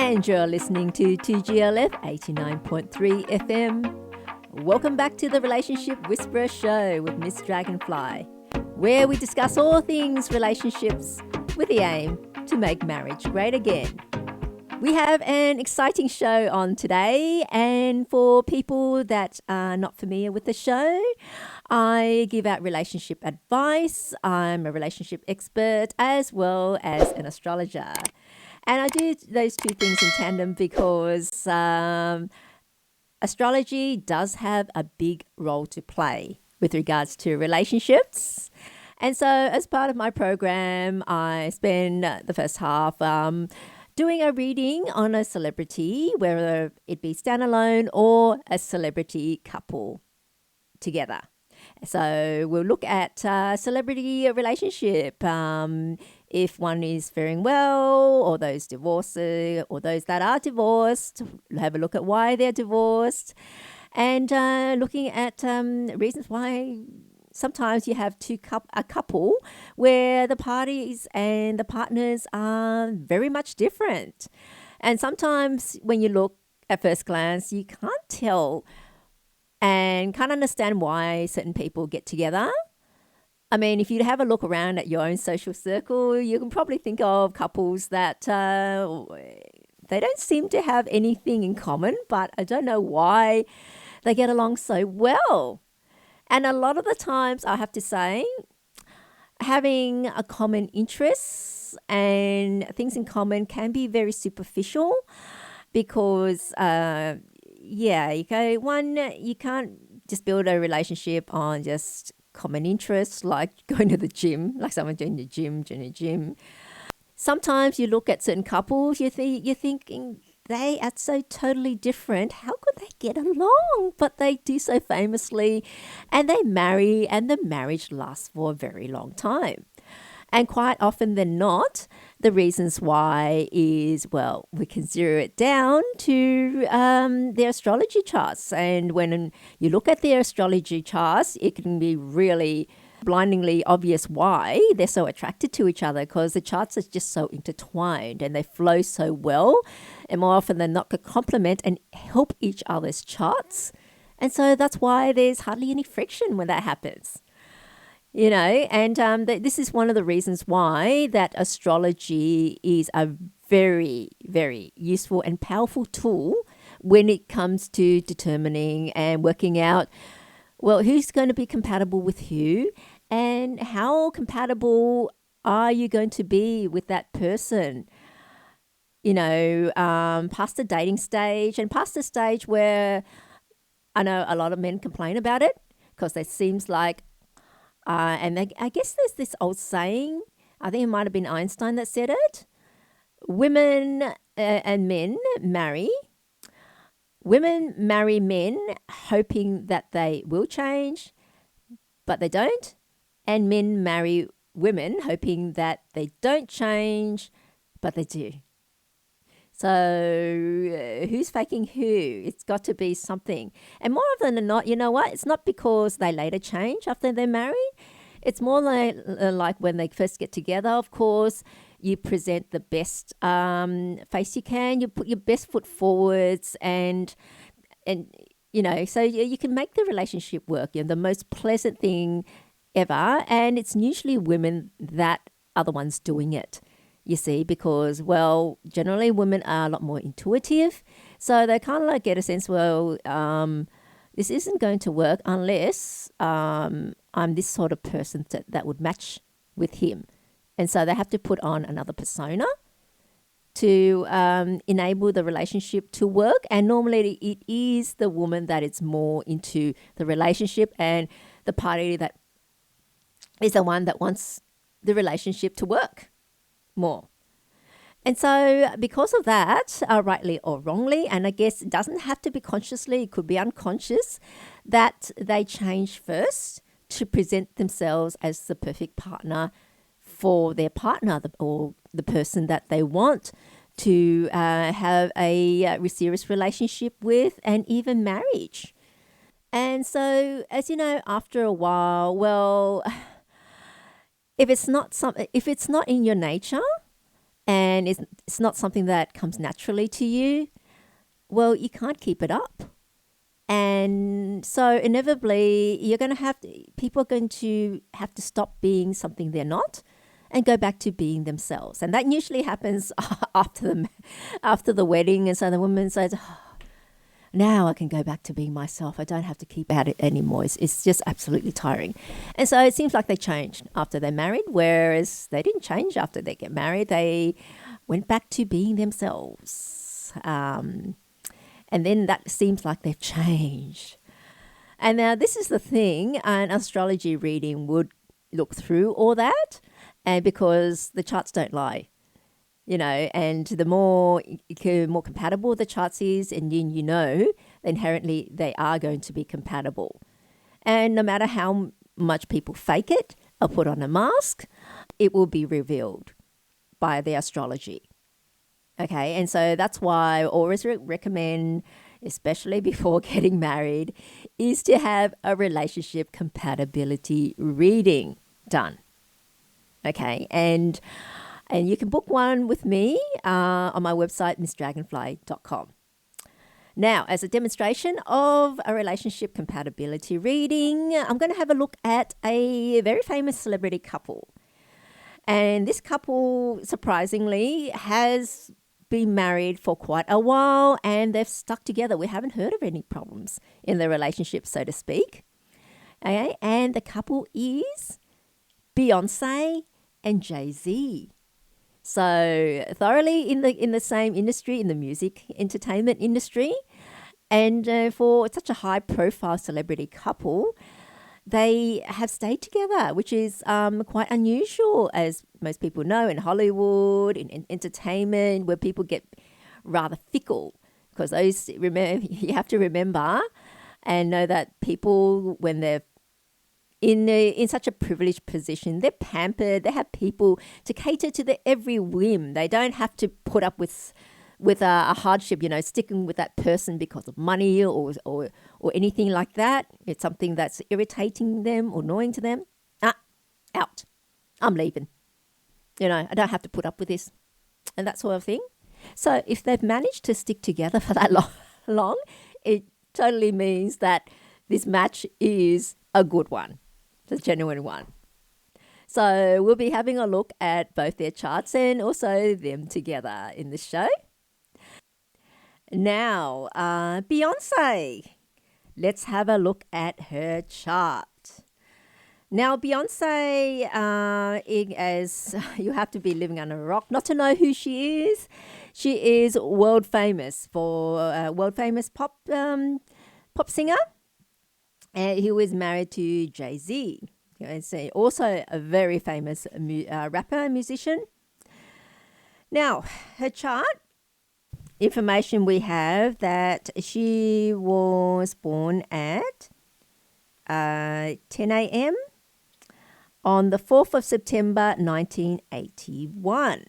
And you're listening to 2GLF 89.3 FM. Welcome back to the Relationship Whisperer Show with Miss Dragonfly, where we discuss all things relationships with the aim to make marriage great again. We have an exciting show on today, and for people that are not familiar with the show, I give out relationship advice. I'm a relationship expert as well as an astrologer. And I do those two things in tandem because astrology does have a big role to play with regards to relationships. And so as part of my program, I spend the first half doing a reading on a celebrity, whether it be standalone or a celebrity couple together. So we'll look at celebrity relationship, if one is faring well, or those divorced, or those that are divorced. We'll have a look at why they're divorced, and looking at reasons why sometimes you have a couple where the parties and the partners are very much different. And sometimes when you look at first glance, you can't tell and can't understand why certain people get together. I mean, if you have a look around at your own social circle, you can probably think of couples that they don't seem to have anything in common, but I don't know why they get along so well. And a lot of the times, I have to say, having a common interest and things in common can be very superficial because you can't just build a relationship on just common interests like going to the gym, like someone joining the gym. Sometimes you look at certain couples, you're thinking they are so totally different. How could they get along? But they do so famously, and they marry, and the marriage lasts for a very long time. And quite often than not, the reasons why is, well, we can zero it down to their astrology charts. And when you look at their astrology charts, it can be really blindingly obvious why they're so attracted to each other, because the charts are just so intertwined and they flow so well. And more often than not, could complement and help each other's charts. And so that's why there's hardly any friction when that happens. You know, and this is one of the reasons why that astrology is a very, very useful and powerful tool when it comes to determining and working out, well, who's going to be compatible with who and how compatible are you going to be with that person, you know, past the dating stage and past the stage where I know a lot of men complain about it because it seems like I guess there's this old saying, I think it might have been Einstein that said it, women and men marry. Women marry men hoping that they will change, but they don't. And men marry women hoping that they don't change, but they do. So who's faking who? It's got to be something. And more often than not, you know what? It's not because they later change after they're married. It's more like when they first get together, of course, you present the best face you can. You put your best foot forwards and you know, so you can make the relationship work. You know, the most pleasant thing ever. And it's usually women that are the ones doing it. You see, because, well, generally women are a lot more intuitive. So they kind of like get a sense, well, this isn't going to work unless I'm this sort of person that would match with him. And so they have to put on another persona to enable the relationship to work. And normally it is the woman that is more into the relationship and the party that is the one that wants the relationship to work more. And so because of that, rightly or wrongly, and I guess it doesn't have to be consciously, it could be unconscious, that they change first to present themselves as the perfect partner for their partner or the person that they want to have a serious relationship with and even marriage. And so, as you know, after a while, well, if it's not in your nature, and it's not something that comes naturally to you, well, you can't keep it up. And so inevitably, people are going to have to stop being something they're not and go back to being themselves. And that usually happens after the wedding. And so the woman says, oh, now I can go back to being myself. I don't have to keep at it anymore. It's just absolutely tiring. And so it seems like they changed after they married, whereas they didn't change after they get married. They went back to being themselves. And then that seems like they've changed. And now this is the thing, an astrology reading would look through all that, and because the charts don't lie, and the more compatible the charts is, and inherently they are going to be compatible. And no matter how much people fake it or put on a mask, it will be revealed by the astrology. Okay, and so that's why I always recommend, especially before getting married, is to have a relationship compatibility reading done. Okay, and you can book one with me on my website, missdragonfly.com. Now, as a demonstration of a relationship compatibility reading, I'm going to have a look at a very famous celebrity couple. And this couple, surprisingly, has been married for quite a while and they've stuck together. We haven't heard of any problems in their relationship, so to speak. Okay, and the couple is Beyonce and Jay-Z. So thoroughly in the same industry, in the music entertainment industry, and for such a high-profile celebrity couple, they have stayed together, which is quite unusual, as most people know, in Hollywood, in entertainment, where people get rather fickle. Because you have to remember and know that people, when they're in such a privileged position, they're pampered. They have people to cater to their every whim. They don't have to put up with a hardship, sticking with that person because of money or anything like that. It's something that's irritating them or annoying to them. Out. I'm leaving. I don't have to put up with this and that sort of thing. So if they've managed to stick together for that long, it totally means that this match is a good one. It's a genuine one. So we'll be having a look at both their charts and also them together in this show. Now, Beyonce. Let's have a look at her chart. Now, Beyonce, as you have to be living under a rock not to know who she is. She is world famous pop singer, who is married to Jay-Z. It's also a very famous rapper, musician. Now, her chart information we have that she was born at 10 a.m. on the 4th of September 1981.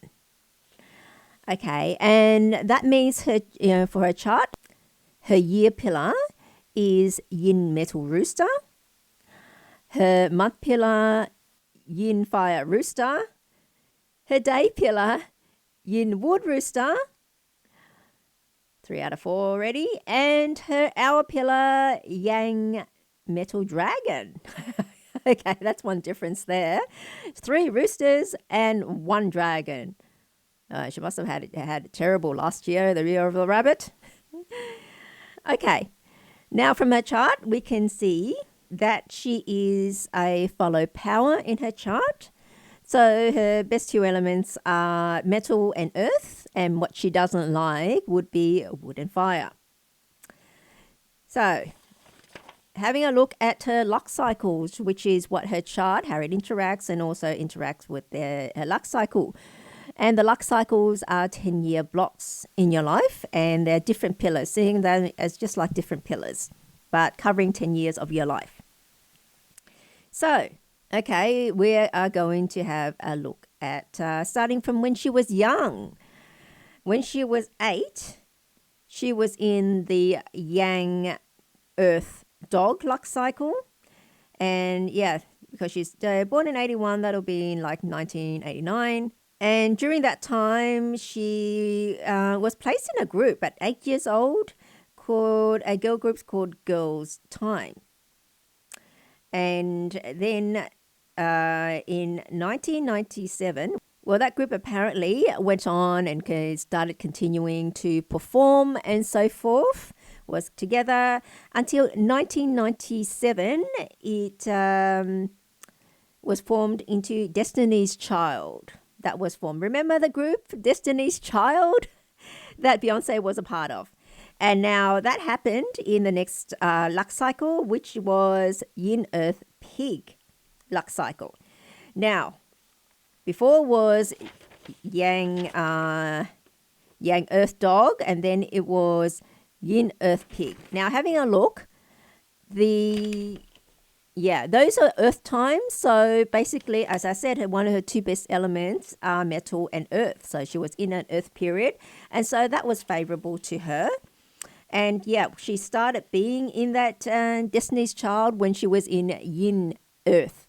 Okay, and that means for her chart, her year pillar is Yin Metal Rooster. Her month pillar, Yin Fire Rooster. Her day pillar, Yin Wood Rooster. 3 out of 4 already. And her hour pillar, Yang Metal Dragon. Okay, that's one difference there. 3 roosters and 1 dragon. She must have had it terrible last year, the year of the rabbit. Okay, now from her chart, we can see that she is a follow power in her chart. So her best 2 elements are metal and earth, and what she doesn't like would be wood and fire. So having a look at her luck cycles, which is what her chart, how it interacts and also interacts with her luck cycle. And the luck cycles are 10-year blocks in your life, and they're different pillars, seeing them as just like different pillars, but covering 10 years of your life. So, okay, we are going to have a look at starting from when she was young. When she was 8, she was in the Yang Earth Dog luck cycle. And yeah, because she's born in 81, that'll be in like 1989. And during that time, she was placed in a group at 8 years old called a girl group called Girls Time. And then in 1997, well, that group apparently went on and started continuing to perform and so forth, was together until 1997. It was formed into Destiny's Child. That was formed. Remember the group, Destiny's Child, that Beyonce was a part of? And now that happened in the next luck cycle, which was Yin Earth Pig luck cycle. Now, before was Yang Earth Dog, and then it was Yin Earth Pig. Now, having a look, those are Earth times. So basically, as I said, one of her two best elements are metal and earth. So she was in an earth period, and so that was favorable to her. And yeah, she started being in that Destiny's Child when she was in Yin Earth,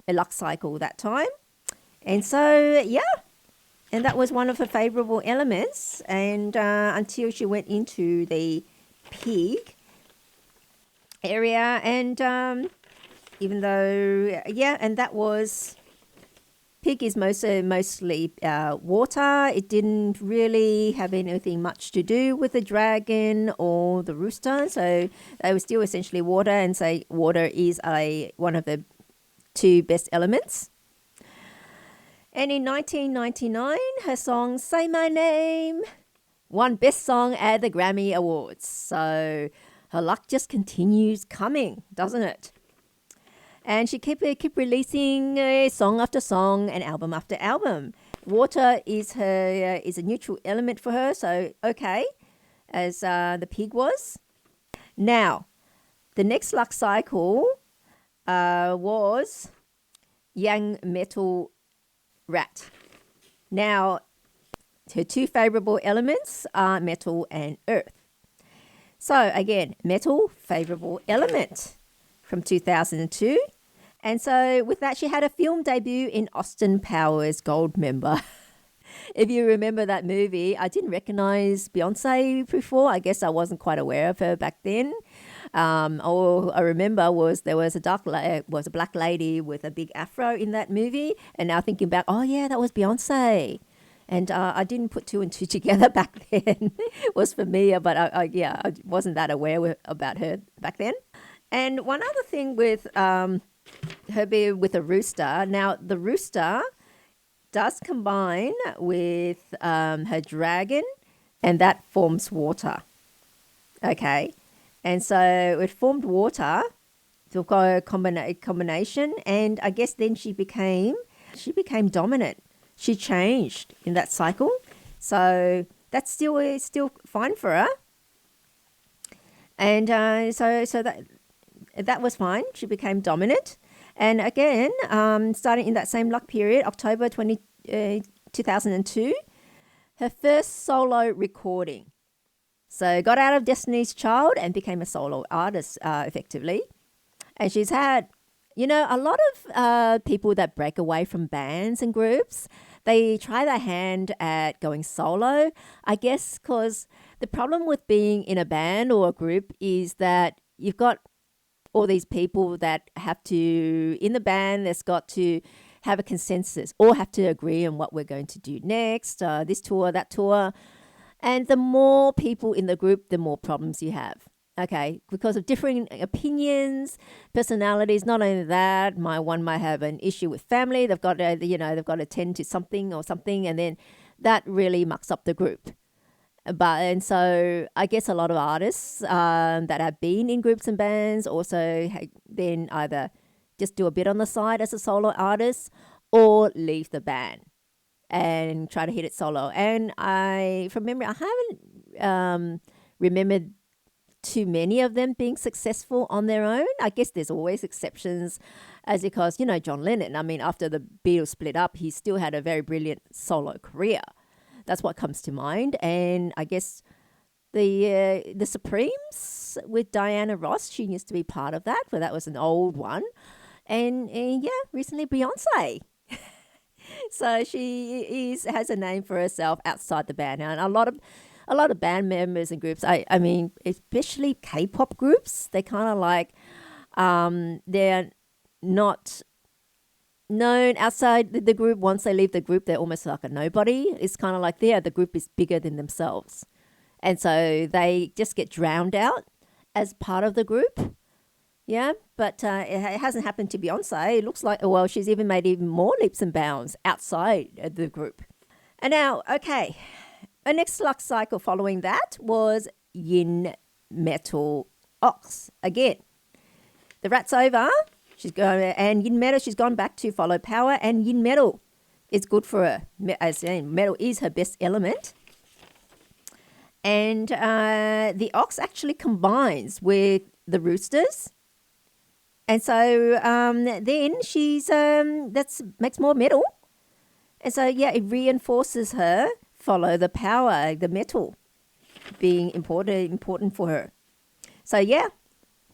a luck cycle that time. And so, yeah, and that was one of her favorable elements. And until she went into the pig area. And even though, and that was... Pig is mostly water. It didn't really have anything much to do with the dragon or the rooster. So they were still essentially water, and say water is one of the two best elements. And in 1999, her song Say My Name won Best Song at the Grammy Awards. So her luck just continues coming, doesn't it? And she keep releasing song after song and album after album. Water is a neutral element for her, so okay, as the pig was. Now, the next luck cycle was Yang Metal Rat. Now, her two favorable elements are metal and earth. So again, metal, favorable element from 2002. And so with that, she had a film debut in Austin Powers Goldmember. If you remember that movie, I didn't recognize Beyonce before. I guess I wasn't quite aware of her back then. All I remember was there was a black lady with a big afro in that movie. And now thinking back, oh yeah, that was Beyonce. And I didn't put two and two together back then. It was familiar, but I wasn't that aware about her back then. And one other thing with her being with a rooster. Now, the rooster does combine with her dragon, and that forms water. Okay. And so it formed water, so a combination, and I guess then she became dominant. She changed in that cycle. So that's still fine for her. And so that was fine. She became dominant. And again, starting in that same luck period, October 2002, her first solo recording. So got out of Destiny's Child and became a solo artist effectively. And she's had, a lot of people that break away from bands and groups, they try their hand at going solo, I guess, because the problem with being in a band or a group is that you've got all these people that have to, in the band, there's got to have a consensus or have to agree on what we're going to do next, this tour, that tour. And the more people in the group, the more problems you have. Okay, because of differing opinions, personalities. Not only that, one might have an issue with family. They've got to tend to something, and then that really mucks up the group. And so I guess a lot of artists that have been in groups and bands also then either just do a bit on the side as a solo artist or leave the band and try to hit it solo. And from memory, I haven't remembered too many of them being successful on their own. I guess there's always exceptions, as because, John Lennon, after the Beatles split up, he still had a very brilliant solo career. That's what comes to mind. And I guess the Supremes with Diana Ross, she used to be part of that, but that was an old one. And recently Beyonce. So she has a name for herself outside the band now, and a lot of band members and groups. I mean, especially K-pop groups, they kind of like they're not known outside the group. Once they leave the group, they're almost like a nobody. It's kind of like the group is bigger than themselves, and so they just get drowned out as part of the group. Yeah, but it hasn't happened to Beyonce. It looks like, well, she's even made even more leaps and bounds outside of the group. And now, okay, the next luck cycle following that was Yin Metal Ox. Again, the rat's over. She's going, and Yin Metal, she's gone back to follow power, and Yin Metal is good for her. As in, metal is her best element. And the ox actually combines with the roosters. And so then she's that's makes more metal. And so yeah, it reinforces her follow the power, the metal being important for her. So yeah,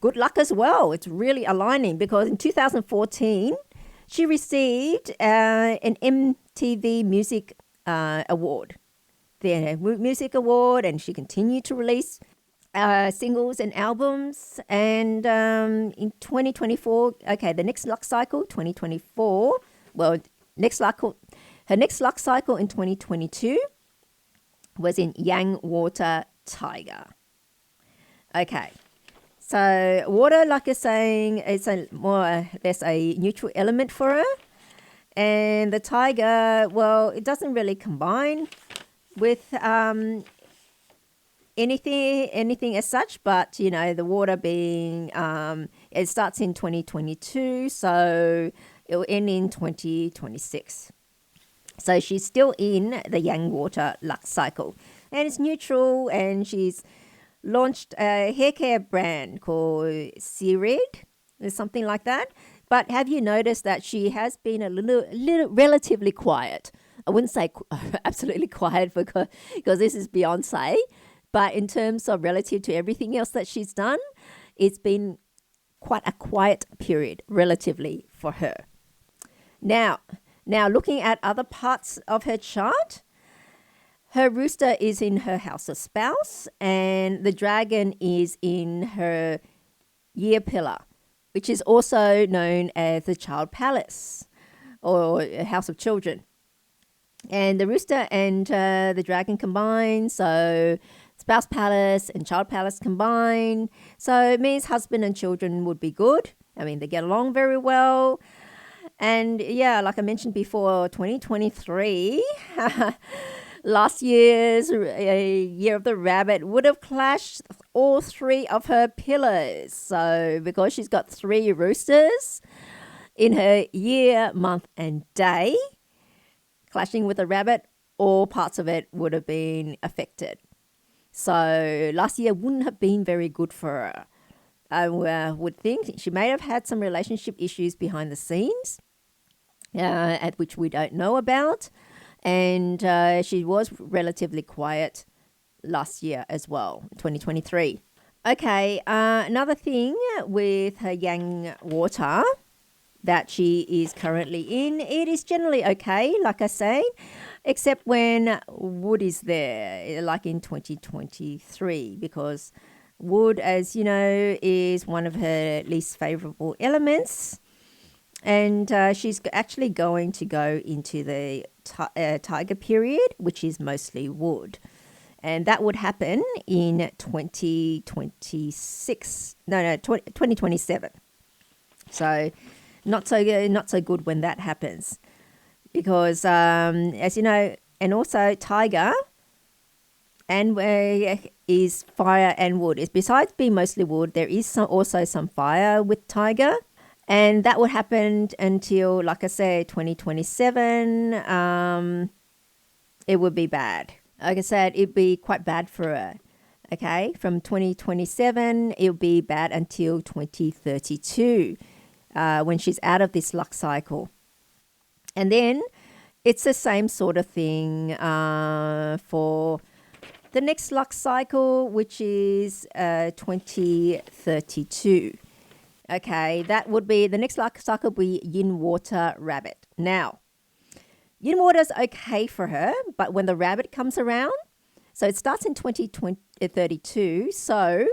good luck as well. It's really aligning because in 2014 she received an MTV Music Award, the music award, and she continued to release singles and albums. And in 2024, okay, the next luck cycle, 2024, well, her next luck cycle in 2022 was in Yang Water Tiger. Okay, so water, like I was saying, it's a more or less a neutral element for her. And the tiger, well, it doesn't really combine with anything as such, but you know, the water being it starts in 2022, so it will end in 2026. So she's still in the Yang Water luck cycle, and it's neutral. And she's launched a hair care brand called Seared or something like that. But have you noticed that she has been a little relatively quiet? I wouldn't say absolutely quiet because this is Beyonce. But in terms of relative to everything else that she's done, it's been quite a quiet period relatively for her. Now looking at other parts of her chart, her rooster is in her house of spouse, and the dragon is in her year pillar, which is also known as the child palace or house of children. And the rooster and the dragon combine, so spouse palace and child palace combine. So it means husband and children would be good. I mean, they get along very well. And yeah, like I mentioned before, 2023, last year's year of the rabbit would have clashed all three of her pillars. So because she's got three roosters in her year, month, and day, clashing with a rabbit, all parts of it would have been affected. So last year wouldn't have been very good for her. I would think she may have had some relationship issues behind the scenes, at which we don't know about. And she was relatively quiet last year as well, 2023. Okay, another thing with her Yang Water that she is currently in, it is generally okay, like I say, except when wood is there, like in 2023, because wood, as you know, is one of her least favorable elements. And she's actually going to go into the tiger period, which is mostly wood. And that would happen in 2027. So not so good when that happens. Because, as you know, and also tiger and is fire and wood. Besides being mostly wood, there is also some fire with tiger. And that would happen until, like I say, 2027. It would be bad. Like I said, it'd be quite bad for her. Okay, from 2027, it'll be bad until 2032, when she's out of this luck cycle. And then it's the same sort of thing for the next luck cycle, which is 2032. Okay, that would be, the next luck cycle would be Yin Water Rabbit. Now, You know what is okay for her, but when the rabbit comes around, so it starts in 2032. So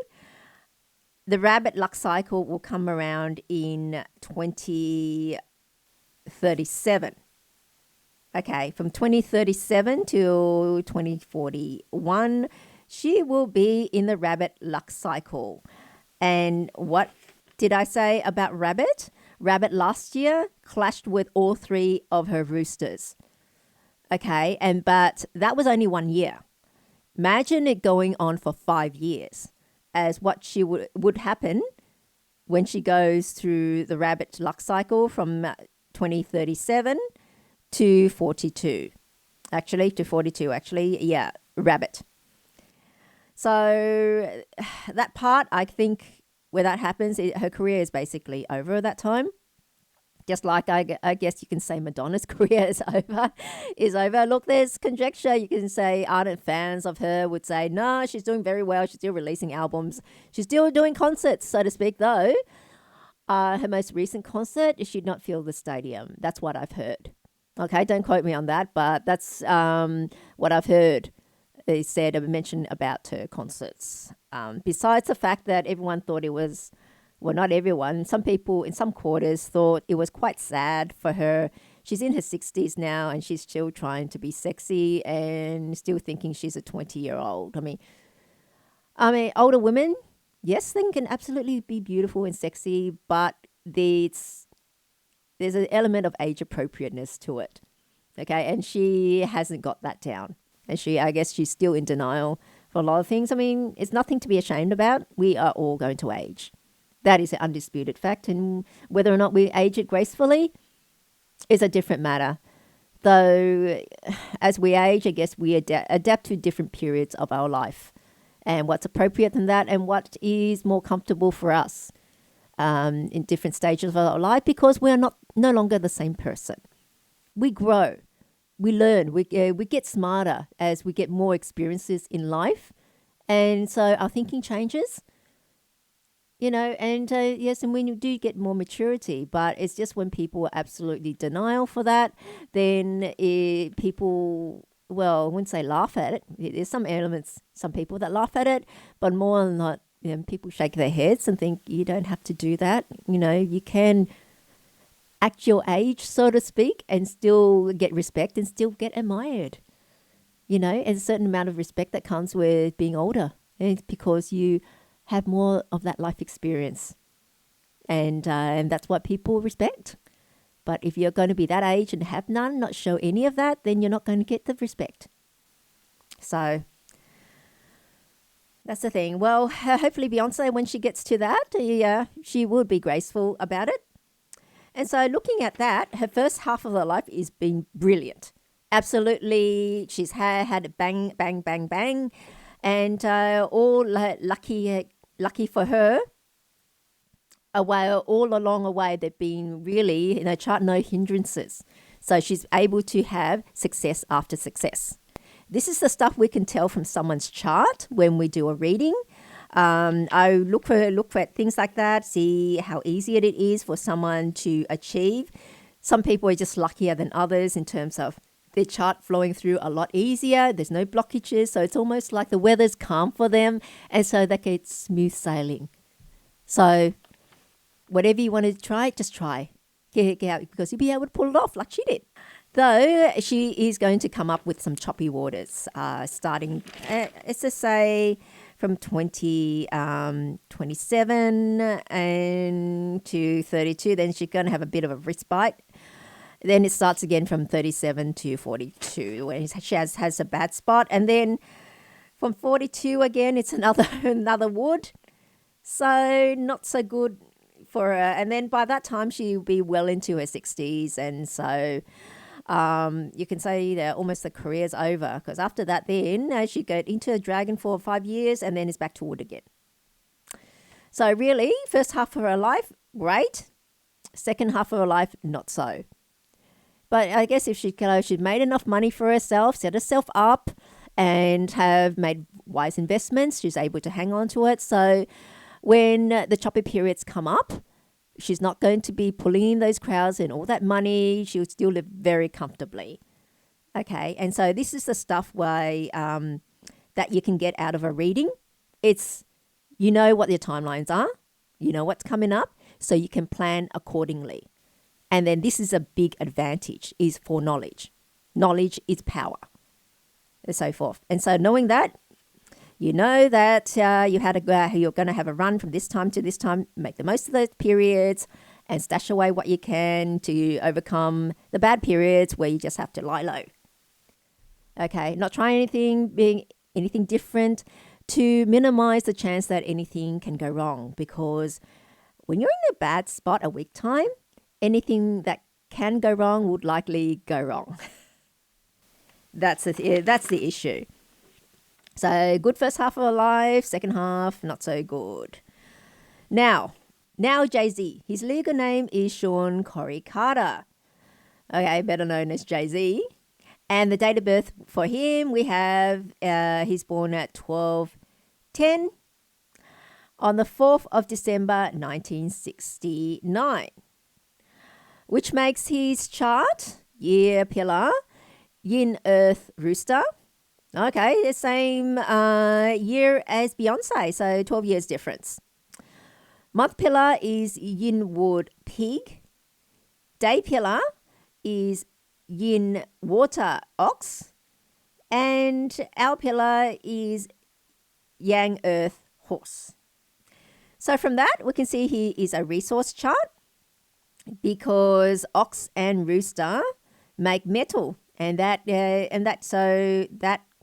the rabbit luck cycle will come around in 2037. Okay, from 2037 till 2041, she will be in the rabbit luck cycle. And what did I say about rabbit? Rabbit last year clashed with all three of her roosters. Okay, but that was only 1 year. Imagine it going on for 5 years, as what she would happen when she goes through the rabbit luck cycle from 2037 to 42. Actually, to 42, yeah, rabbit. So that part, I think, where that happens, her career is basically over at that time. Just like I guess you can say Madonna's career is over. Look, there's conjecture. You can say ardent fans of her would say, no, she's doing very well. She's still releasing albums. She's still doing concerts, so to speak, though. Her most recent concert, she did not fill the stadium. That's what I've heard. Okay, don't quote me on that, but that's what I've heard. They said, mentioned about her concerts. Besides the fact that everyone thought it was, well, not everyone, some people in some quarters thought it was quite sad for her. She's in her 60s now and she's still trying to be sexy and still thinking she's a 20-year-old. I mean, older women, yes, they can absolutely be beautiful and sexy, but there's an element of age appropriateness to it. Okay, and she hasn't got that down. And I guess she's still in denial for a lot of things. I mean, it's nothing to be ashamed about. We are all going to age. That is an undisputed fact. And whether or not we age it gracefully is a different matter. Though, as we age, I guess we adapt to different periods of our life and what's appropriate than that and what is more comfortable for us in different stages of our life, because we are no longer the same person. We grow. We learn, we get smarter as we get more experiences in life. And so our thinking changes, and yes, and when you do get more maturity, but it's just when people are absolutely denial for that, then people, well, I wouldn't say laugh at it. There's some elements, some people that laugh at it, but more than not, people shake their heads and think you don't have to do that. You can act your age, so to speak, and still get respect and still get admired. And a certain amount of respect that comes with being older. And it's because you have more of that life experience. And that's what people respect. But if you're going to be that age and have none, not show any of that, then you're not going to get the respect. So that's the thing. Well, hopefully Beyonce, when she gets to that, she will be graceful about it. And so looking at that, her first half of her life has been brilliant. Absolutely. She's had a bang, bang, bang, bang. And all lucky for her, all along the way, they've been really, in her chart, no hindrances. So she's able to have success after success. This is the stuff we can tell from someone's chart when we do a reading. I look for things like that, see how easy it is for someone to achieve. Some people are just luckier than others in terms of their chart flowing through a lot easier. There's no blockages, so it's almost like the weather's calm for them, and so they get smooth sailing. So whatever you want to try, just try. Get out, because you'll be able to pull it off like she did. Though she is going to come up with some choppy waters, starting, let's just say, from 27 and to 32, then she's going to have a bit of a respite. Then it starts again from 37 to 42, when she has a bad spot. And then from 42 again, it's another wood. So not so good for her. And then by that time, she'll be well into her 60s. And so you can say that almost the career's over, because after that, then she go into a dragon for 5 years and then is back to wood again. So really, first half of her life, great. Second half of her life, not so. But I guess if she'd made enough money for herself, set herself up, and have made wise investments, she's able to hang on to it. So when the choppy periods come up, she's not going to be pulling in those crowds and all that money. She'll still live very comfortably. Okay, and so this is the stuff that you can get out of a reading. It's, you know what your timelines are, you know what's coming up, so you can plan accordingly. And then this is a big advantage, is for knowledge. Knowledge is power, and so forth. And so knowing that, you know that you're going to have a run from this time to this time, make the most of those periods and stash away what you can to overcome the bad periods where you just have to lie low. Okay, not trying anything, being anything different to minimize the chance that anything can go wrong. Because when you're in a bad spot, a weak time, anything that can go wrong would likely go wrong. That's the issue. So good first half of our life, second half, not so good. Now Jay-Z. His legal name is Sean Corey Carter. Okay, better known as Jay-Z. And the date of birth for him, we have, he's born at 12/10 on the 4th of December 1969, which makes his chart, year pillar, Yin Earth Rooster. Okay, the same year as Beyonce, so 12 years difference. Month pillar is Yin Wood Pig. Day pillar is Yin Water Ox. And our pillar is Yang Earth Horse. So from that, we can see here is a resource chart, because ox and rooster make metal, and that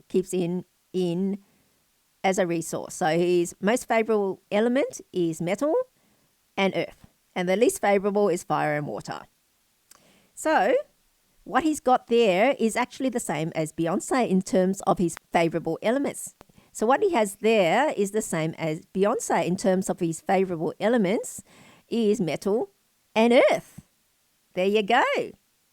keeps in as a resource. So his most favorable element is metal and earth, and the least favorable is fire and water. So what he's got there is actually the same as Beyonce in terms of his favorable elements. So what he has there is the same as Beyonce in terms of his favorable elements is metal and earth. There you go.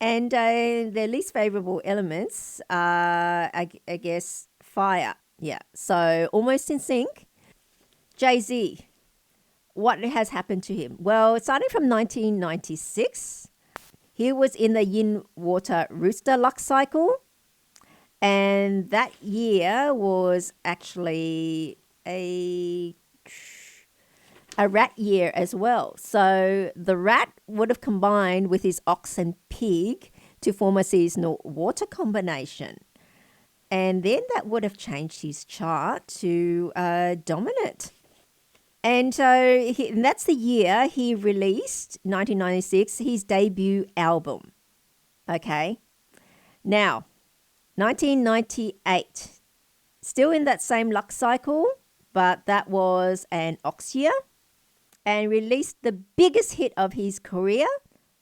And the least favorable elements are, I guess, fire. Yeah, so almost in sync. Jay-Z, what has happened to him? Well, starting from 1996, he was in the Yin Water Rooster luck cycle. And that year was actually a rat year as well. So the rat would have combined with his ox and pig to form a seasonal water combination. And then that would have changed his chart to dominant. And so and that's the year he released, 1996, his debut album. Okay. Now, 1998, still in that same luck cycle, but that was an ox year, and released the biggest hit of his career,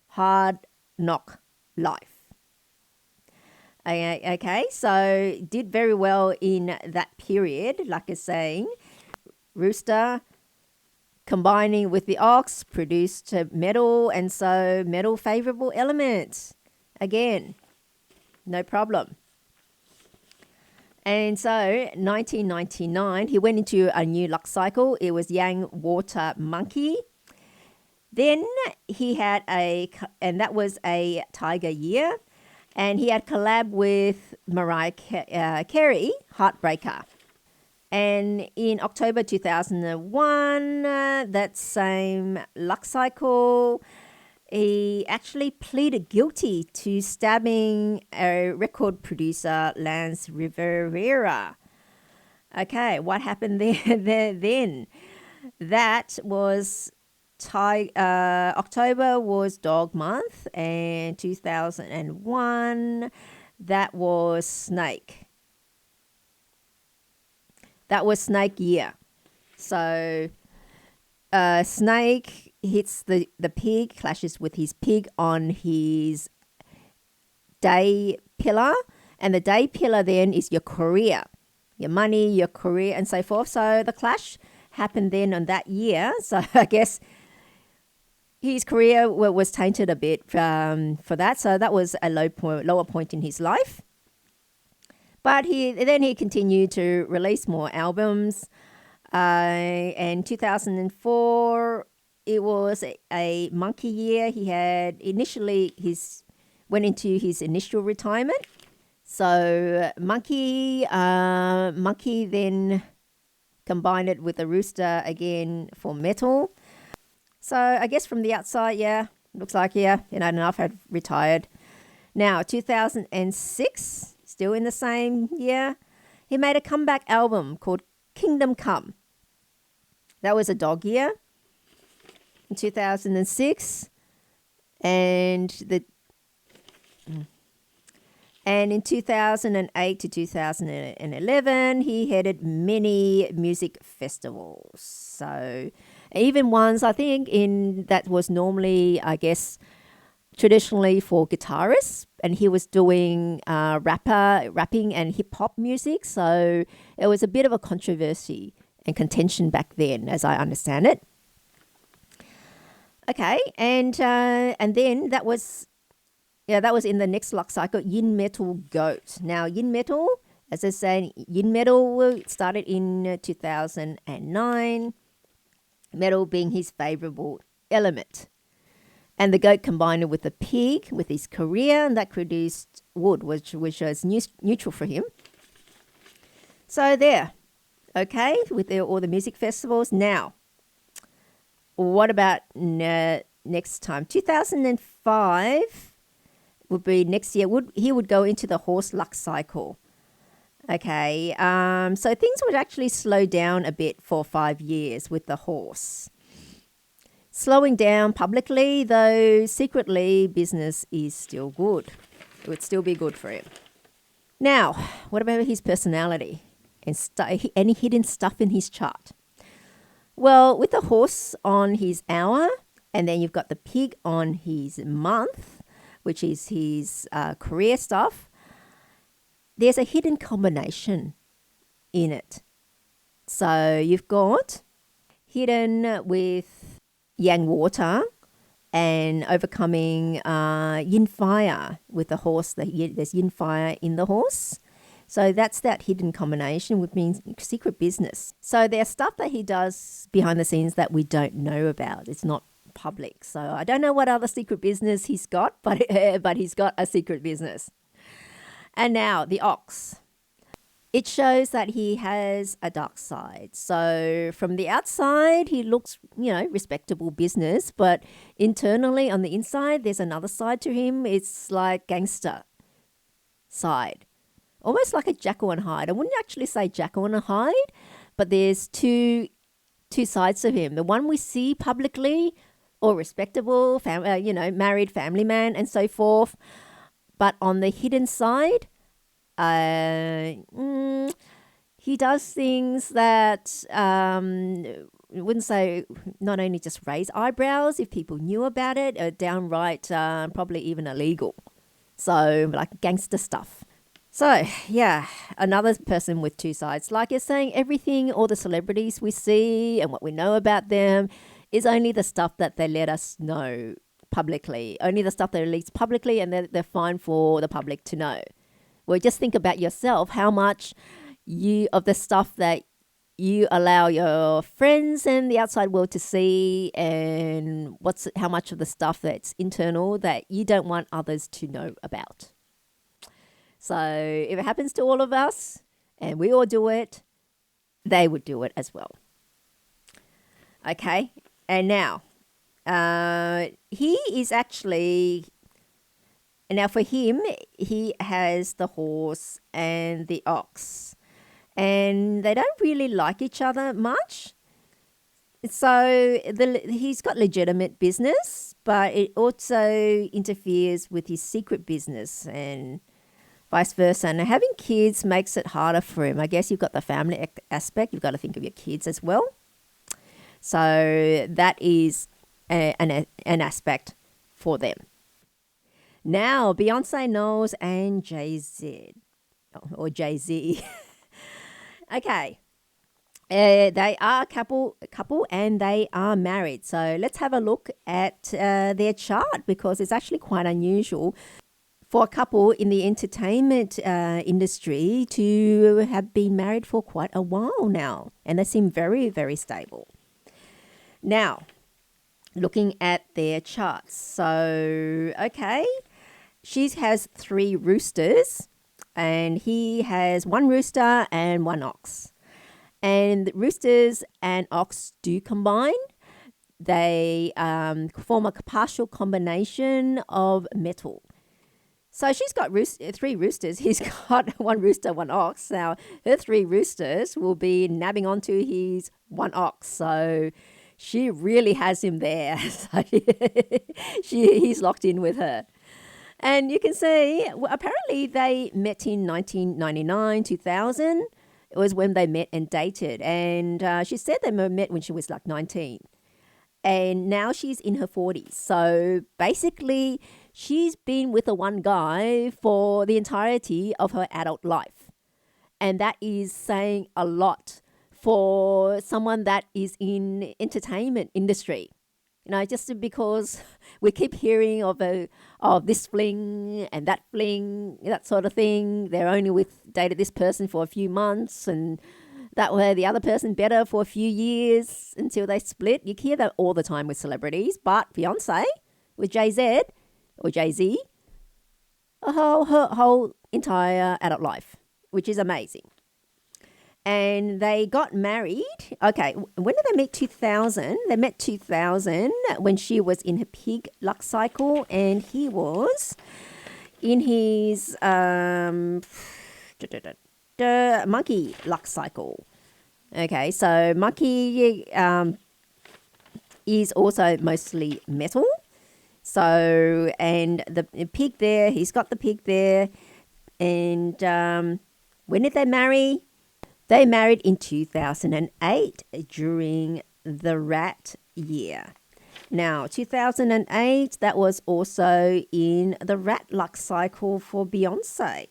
Hard Knock Life. Okay, so did very well in that period, like I was saying. Rooster combining with the ox produced metal, and so metal favorable elements. Again, no problem. And so 1999, he went into a new luck cycle. It was Yang Water Monkey. Then he had and that was a tiger year. And he had collab with Mariah Carey, Heartbreaker. And in October 2001, that same luck cycle, he actually pleaded guilty to stabbing a record producer, Lance Rivera. Okay, what happened there then? That was October was dog month, and 2001, that was snake. That was snake year. So snake hits the pig, clashes with his pig on his day pillar. And the day pillar then is your career, your money, your career, and so forth. So the clash happened then on that year. So I guess his career was tainted a bit for that. So that was a lower point in his life. But he continued to release more albums. And 2004, it was a monkey year. He had went into his initial retirement. So monkey then combined it with a rooster again for metal. So I guess from the outside, yeah, looks like, yeah, enough had retired. Now, 2006, still in the same year, he made a comeback album called Kingdom Come. That was a dog year in 2006. And in 2008 to 2011, he headed many music festivals. So even ones, I think, that was normally, I guess, traditionally for guitarists, and he was doing rapping and hip hop music. So it was a bit of a controversy and contention back then, as I understand it. Okay, and then that was in the next luck cycle, Yin Metal Goat. Now, Yin Metal, as I said, Yin Metal started in 2009, metal being his favorable element. And the goat combined it with the pig with his career, and that produced wood, which was neutral for him. So there, okay, with all the music festivals. Now, what about next time? 2005 would be next year. He would go into the horse luck cycle. Okay, so things would actually slow down a bit for 5 years with the horse. Slowing down publicly, though secretly, business is still good. It would still be good for him. Now, what about his personality and any hidden stuff in his chart? Well, with the horse on his hour, and then you've got the pig on his month, which is his career stuff, there's a hidden combination in it. So you've got hidden with yang water and overcoming yin fire with the horse. There's yin fire in the horse. So that's that hidden combination, which means secret business. So there's stuff that he does behind the scenes that we don't know about. It's not public. So I don't know what other secret business he's got, but he's got a secret business. And now the ox. It shows that he has a dark side. So from the outside, he looks, respectable business. But internally, on the inside, there's another side to him. It's like gangster side. Almost like a Jekyll and Hyde. I wouldn't actually say Jekyll and Hyde, but there's two sides to him. The one we see publicly, or respectable, married family man and so forth. But on the hidden side, he does things that I wouldn't say not only just raise eyebrows if people knew about it, or downright probably even illegal. So like gangster stuff. So yeah, another person with two sides. Like you're saying, everything, all the celebrities we see and what we know about them is only the stuff that they let us know publicly. Only the stuff they release publicly, and they're fine for the public to know. Well, just think about yourself, how much of the stuff that you allow your friends and the outside world to see, and how much of the stuff that's internal that you don't want others to know about. So if it happens to all of us and we all do it, they would do it as well. Okay, and now he is actually... Now for him, he has the horse and the ox, and they don't really like each other much. So he's got legitimate business, but it also interferes with his secret business and vice versa. And having kids makes it harder for him. I guess you've got the family aspect. You've got to think of your kids as well. So that is an aspect for them. Now, Beyonce, Knowles, and Jay-Z. Or Jay-Z. Okay. They are a couple and they are married. So let's have a look at their chart, because it's actually quite unusual for a couple in the entertainment industry to have been married for quite a while now. And they seem very, very stable. Now, looking at their charts. So, okay. She has 3 roosters. and he has one rooster and one ox. And roosters and ox do combine. They form a partial combination of metal. So she's got three roosters. He's got one rooster, one ox. Now, her three roosters will be nabbing onto his one ox. So she really has him there. So he's locked in with her. And you can see, well, apparently they met in 1999, 2000. It was when they met and dated. And she said they met when she was like 19. And now she's in her 40s. So basically, she's been with the one guy for the entirety of her adult life. And that is saying a lot for someone that is in entertainment industry. You know, just because we keep hearing of this fling and that fling, that sort of thing. They're only dated this person for a few months, and that way the other person better for a few years until they split. You hear that all the time with celebrities. But Beyonce with Jay-Z or Jay-Z, her whole entire adult life, which is amazing. And they got married. Okay, when did they meet? 2000. They met 2000 when she was in her pig luck cycle and he was in his monkey luck cycle. Okay, so monkey is also mostly metal. So, and the pig there, he's got the pig there. And when did they marry? They married in 2008 during the rat year. Now, 2008, that was also in the rat luck cycle for Beyonce.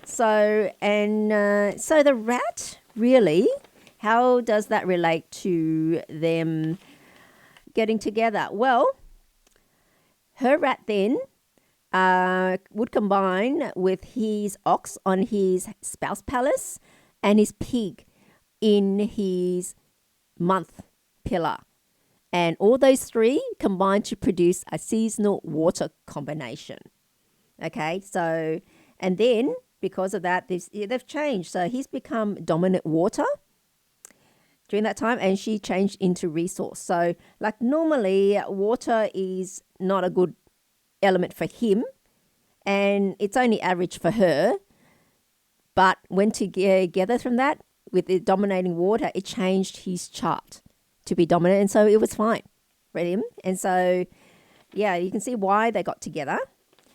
So the rat, really, how does that relate to them getting together? Well, her rat then would combine with his ox on his spouse palace and his pig in his month pillar. And all those three combine to produce a seasonal water combination. Okay, so, and then because of that, they've changed. So he's become dominant water during that time, and she changed into resource. So like normally, water is not a good element for him, and it's only average for her. But when together from that, with the dominating water, it changed his chart to be dominant. And so it was fine for him. And so, yeah, you can see why they got together.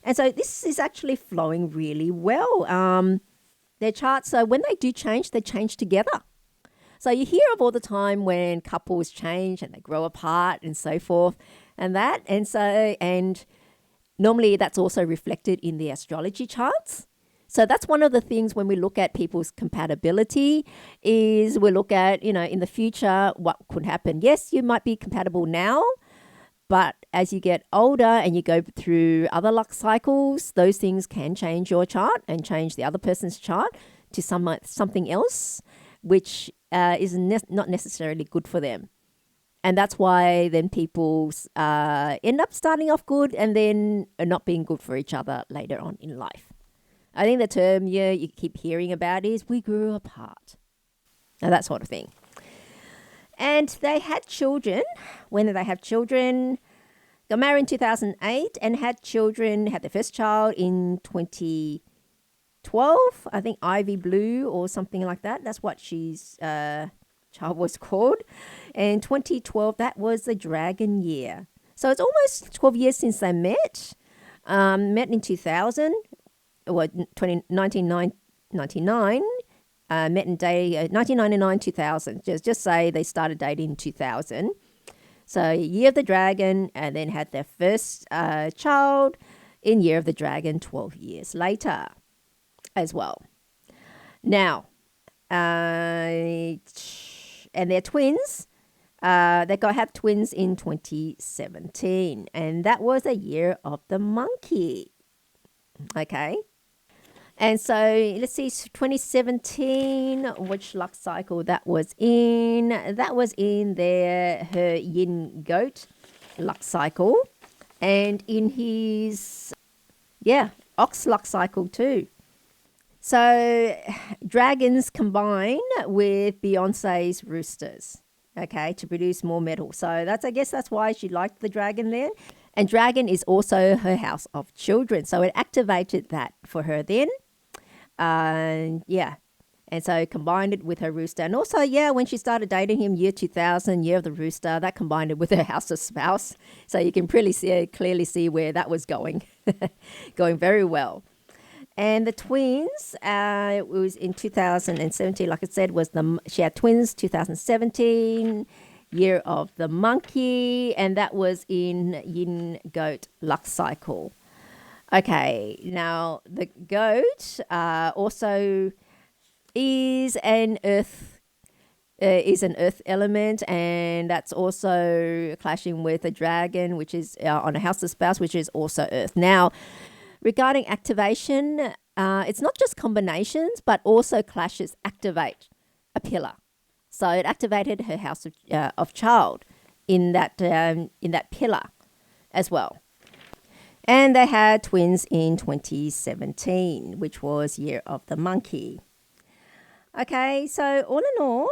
And so this is actually flowing really well. Their charts, so when they do change, they change together. So you hear of all the time when couples change and they grow apart and so forth and that. And normally that's also reflected in the astrology charts. So that's one of the things when we look at people's compatibility is we look at, in the future, what could happen. Yes, you might be compatible now, but as you get older and you go through other luck cycles, those things can change your chart and change the other person's chart to something else, which is not necessarily good for them. And that's why then people end up starting off good and then not being good for each other later on in life. I think the term you keep hearing about is we grew apart. Now, that sort of thing. And they had children. When did they have children? Got married in 2008 and had their first child in 2012. I think Ivy Blue or something like that. That's what she's child was called. And 2012, that was the dragon year. So it's almost 12 years since they met. Met in 2000. 1999, met in 1999, 2000. Just say they started dating in 2000. So Year of the Dragon, and then had their first child in Year of the Dragon 12 years later as well. Now, and they're twins. They have twins in 2017, and that was a year of the monkey. Okay. And so let's see, 2017, which luck cycle that was in? That was in her yin goat luck cycle, and in his, ox luck cycle too. So dragons combine with Beyonce's roosters, okay, to produce more metal. So I guess that's why she liked the dragon then. And dragon is also her house of children. So it activated that for her then. And yeah. And so combined it with her rooster. And also, yeah, when she started dating him, year 2000, year of the rooster, that combined it with her house of spouse. So you can clearly see where that was going. Going very well. And the twins, it was in 2017, like I said, she had twins 2017, year of the monkey, and that was in yin goat luck cycle. Okay, now the goat also is an earth element, and that's also clashing with a dragon, which is on a house of spouse, which is also earth. Now, regarding activation, it's not just combinations, but also clashes activate a pillar. So it activated her house of child in that pillar as well. And they had twins in 2017, which was year of the monkey. Okay, so all in all,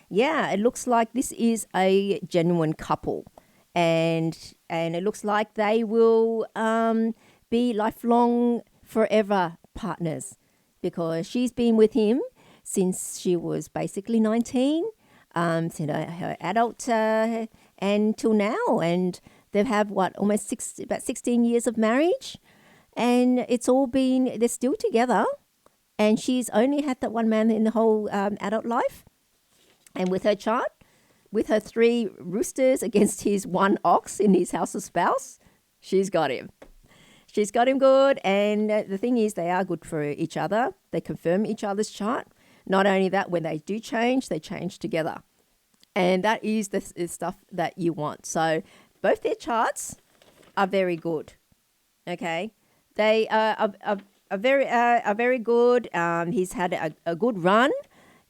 yeah, it looks like this is a genuine couple, and it looks like they will be lifelong, forever partners, because she's been with him since she was basically 19, her adult, and till now, and they've had almost about 16 years of marriage, and they're still together, and she's only had that one man in the whole adult life, and with her chart, with her 3 roosters against his 1 ox in his house of spouse, she's got him. She's got him good, and the thing is, they are good for each other. They confirm each other's chart. Not only that, when they do change, they change together. And that is the stuff that you want. So both their charts are very good, okay? They are very good. He's had a good run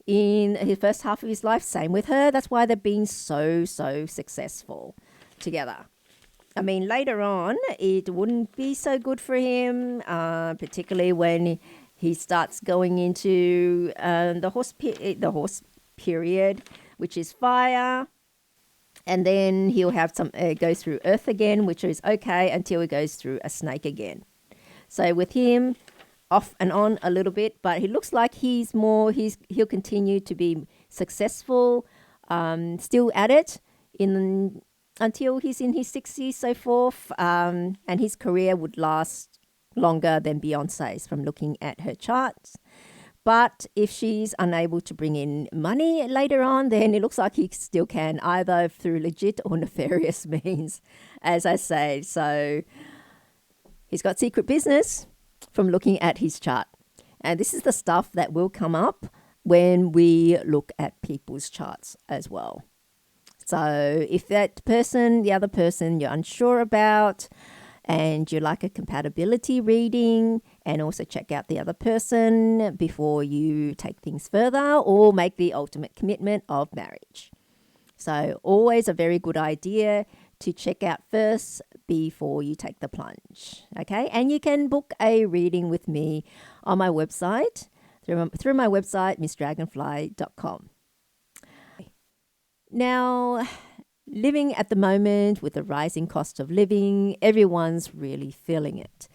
in his first half of his life. Same with her. That's why they've been so successful together. I mean, later on, it wouldn't be so good for him, particularly when he starts going into the horse period, which is fire. And then he'll have go through earth again, which is okay until he goes through a snake again. So with him, off and on a little bit, but he looks like he'll continue to be successful, still at it until he's in his 60s, so forth, and his career would last longer than Beyonce's from looking at her charts. But if she's unable to bring in money later on, then it looks like he still can, either through legit or nefarious means, as I say. So he's got secret business from looking at his chart. And this is the stuff that will come up when we look at people's charts as well. So if the other person you're unsure about, and you like a compatibility reading, and also check out the other person before you take things further or make the ultimate commitment of marriage. So always a very good idea to check out first before you take the plunge. Okay, and you can book a reading with me on my website, through my website, missdragonfly.com. Now, living at the moment with the rising cost of living, everyone's really feeling it.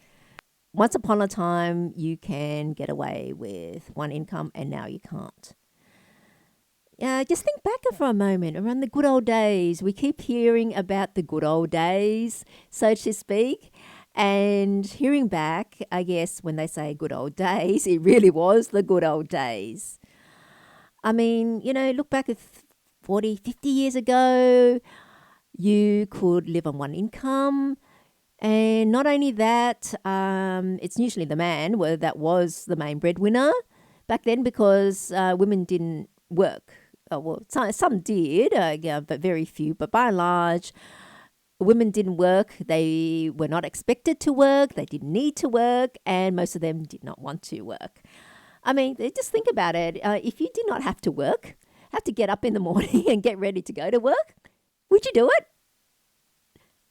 Once upon a time, you can get away with one income, and now you can't. Just think back for a moment around the good old days. We keep hearing about the good old days, so to speak. And hearing back, I guess when they say good old days, it really was the good old days. I mean, look back at 40, 50 years ago, you could live on one income. And not only that, it's usually the man that was the main breadwinner back then, because women didn't work. Some did, but very few. But by and large, women didn't work. They were not expected to work. They didn't need to work. And most of them did not want to work. I mean, just think about it. If you did not have to work, have to get up in the morning and get ready to go to work, would you do it?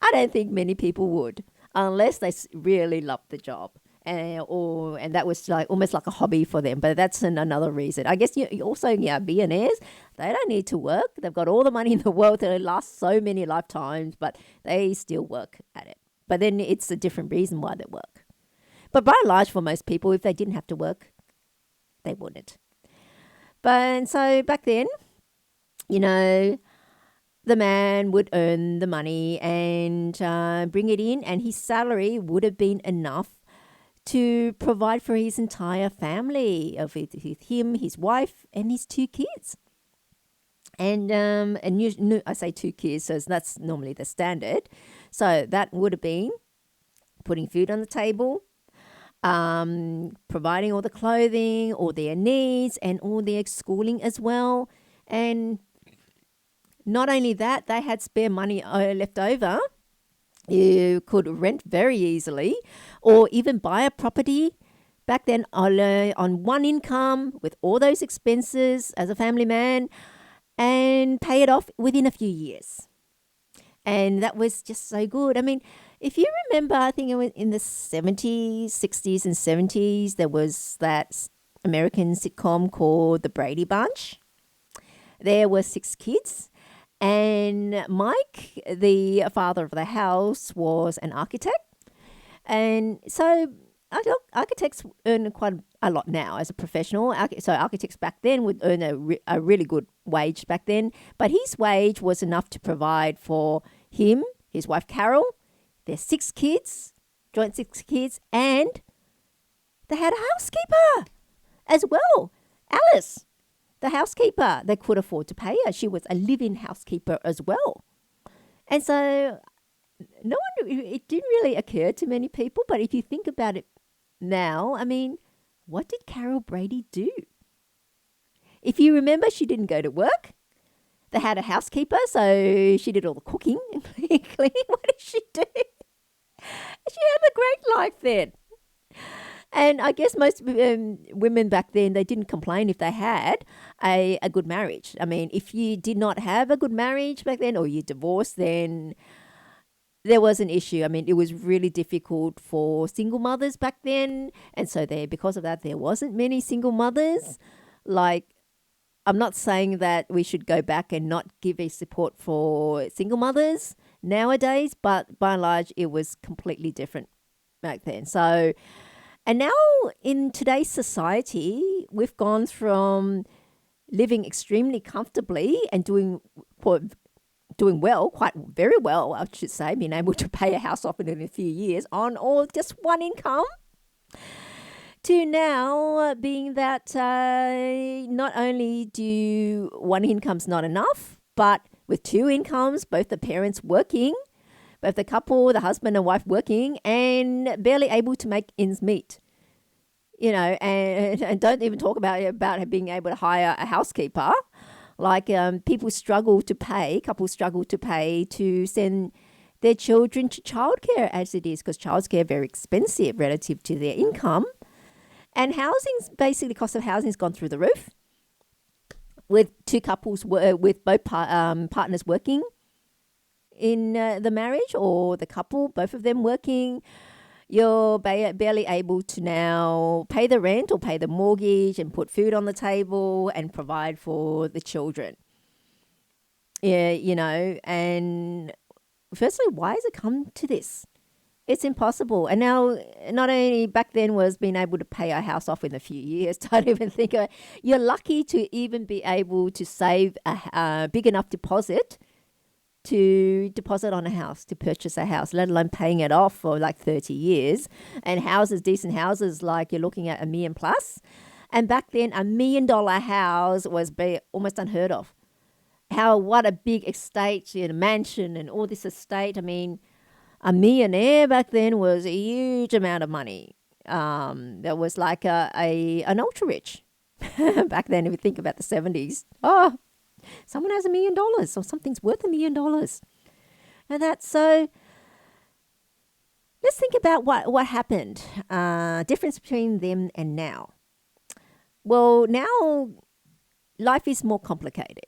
I don't think many people would, unless they really loved the job and that was like almost like a hobby for them. But that's another reason. I guess you also, yeah, billionaires, they don't need to work. They've got all the money in the world that last so many lifetimes, but they still work at it. But then it's a different reason why they work. But by and large, for most people, if they didn't have to work, they wouldn't. But so back then, you know, the man would earn the money and bring it in, and his salary would have been enough to provide for his entire family of him, his wife, and his 2 kids. And I say 2 kids, so that's normally the standard. So that would have been putting food on the table, providing all the clothing, all their needs, and all their schooling as well. And not only that, they had spare money left over. You could rent very easily or even buy a property back then on one income with all those expenses as a family man and pay it off within a few years. And that was just so good. I mean, if you remember, I think it was in the 70s, 60s and 70s, there was that American sitcom called The Brady Bunch. There were 6 kids. And Mike, the father of the house, was an architect. And so architects earn quite a lot now as a professional. So architects back then would earn a really good wage back then. But his wage was enough to provide for him, his wife Carol, their 6 kids, joint 6 kids, and they had a housekeeper as well, Alice. The housekeeper, they could afford to pay her. She was a live-in housekeeper as well. And so it didn't really occur to many people, but if you think about it now, I mean, what did Carol Brady do? If you remember, she didn't go to work. They had a housekeeper, so she did all the cooking and cleaning. What did she do? She had a great life then. And I guess most women back then, they didn't complain if they had a good marriage. I mean, if you did not have a good marriage back then or you divorced, then there was an issue. I mean, it was really difficult for single mothers back then. And so because of that, there wasn't many single mothers. Like, I'm not saying that we should go back and not give a support for single mothers nowadays, but by and large, it was completely different back then. So... And now in today's society, we've gone from living extremely comfortably and doing well, very well, I should say, being able to pay a house off in a few years on or just one income, to now being that not only do one income's not enough, but with 2 incomes, both the parents working, both the couple, the husband and wife working, and barely able to make ends meet. You know, and don't even talk about being able to hire a housekeeper. Like couples struggle to pay to send their children to childcare as it is, because childcare is very expensive relative to their income. And basically cost of housing has gone through the roof, with 2 couples, with both partners working in the marriage, or the couple, both of them working. You're barely able to now pay the rent or pay the mortgage and put food on the table and provide for the children. Yeah, you know, and firstly, why has it come to this? It's impossible. And now, not only back then was being able to pay our house off in a few years, don't even think of it. You're lucky to even be able to save a big enough deposit to deposit on a house, to purchase a house, let alone paying it off for like 30 years. And decent houses, like you're looking at $1 million plus. And back then, $1 million house was almost unheard of. What a big estate, mansion and all this estate. I mean, a millionaire back then was a huge amount of money. There was like an ultra rich back then. If you think about the 70s, someone has $1 million or something's worth $1 million. And that's so. Let's think about what happened. Difference between them and now. Well, now life is more complicated.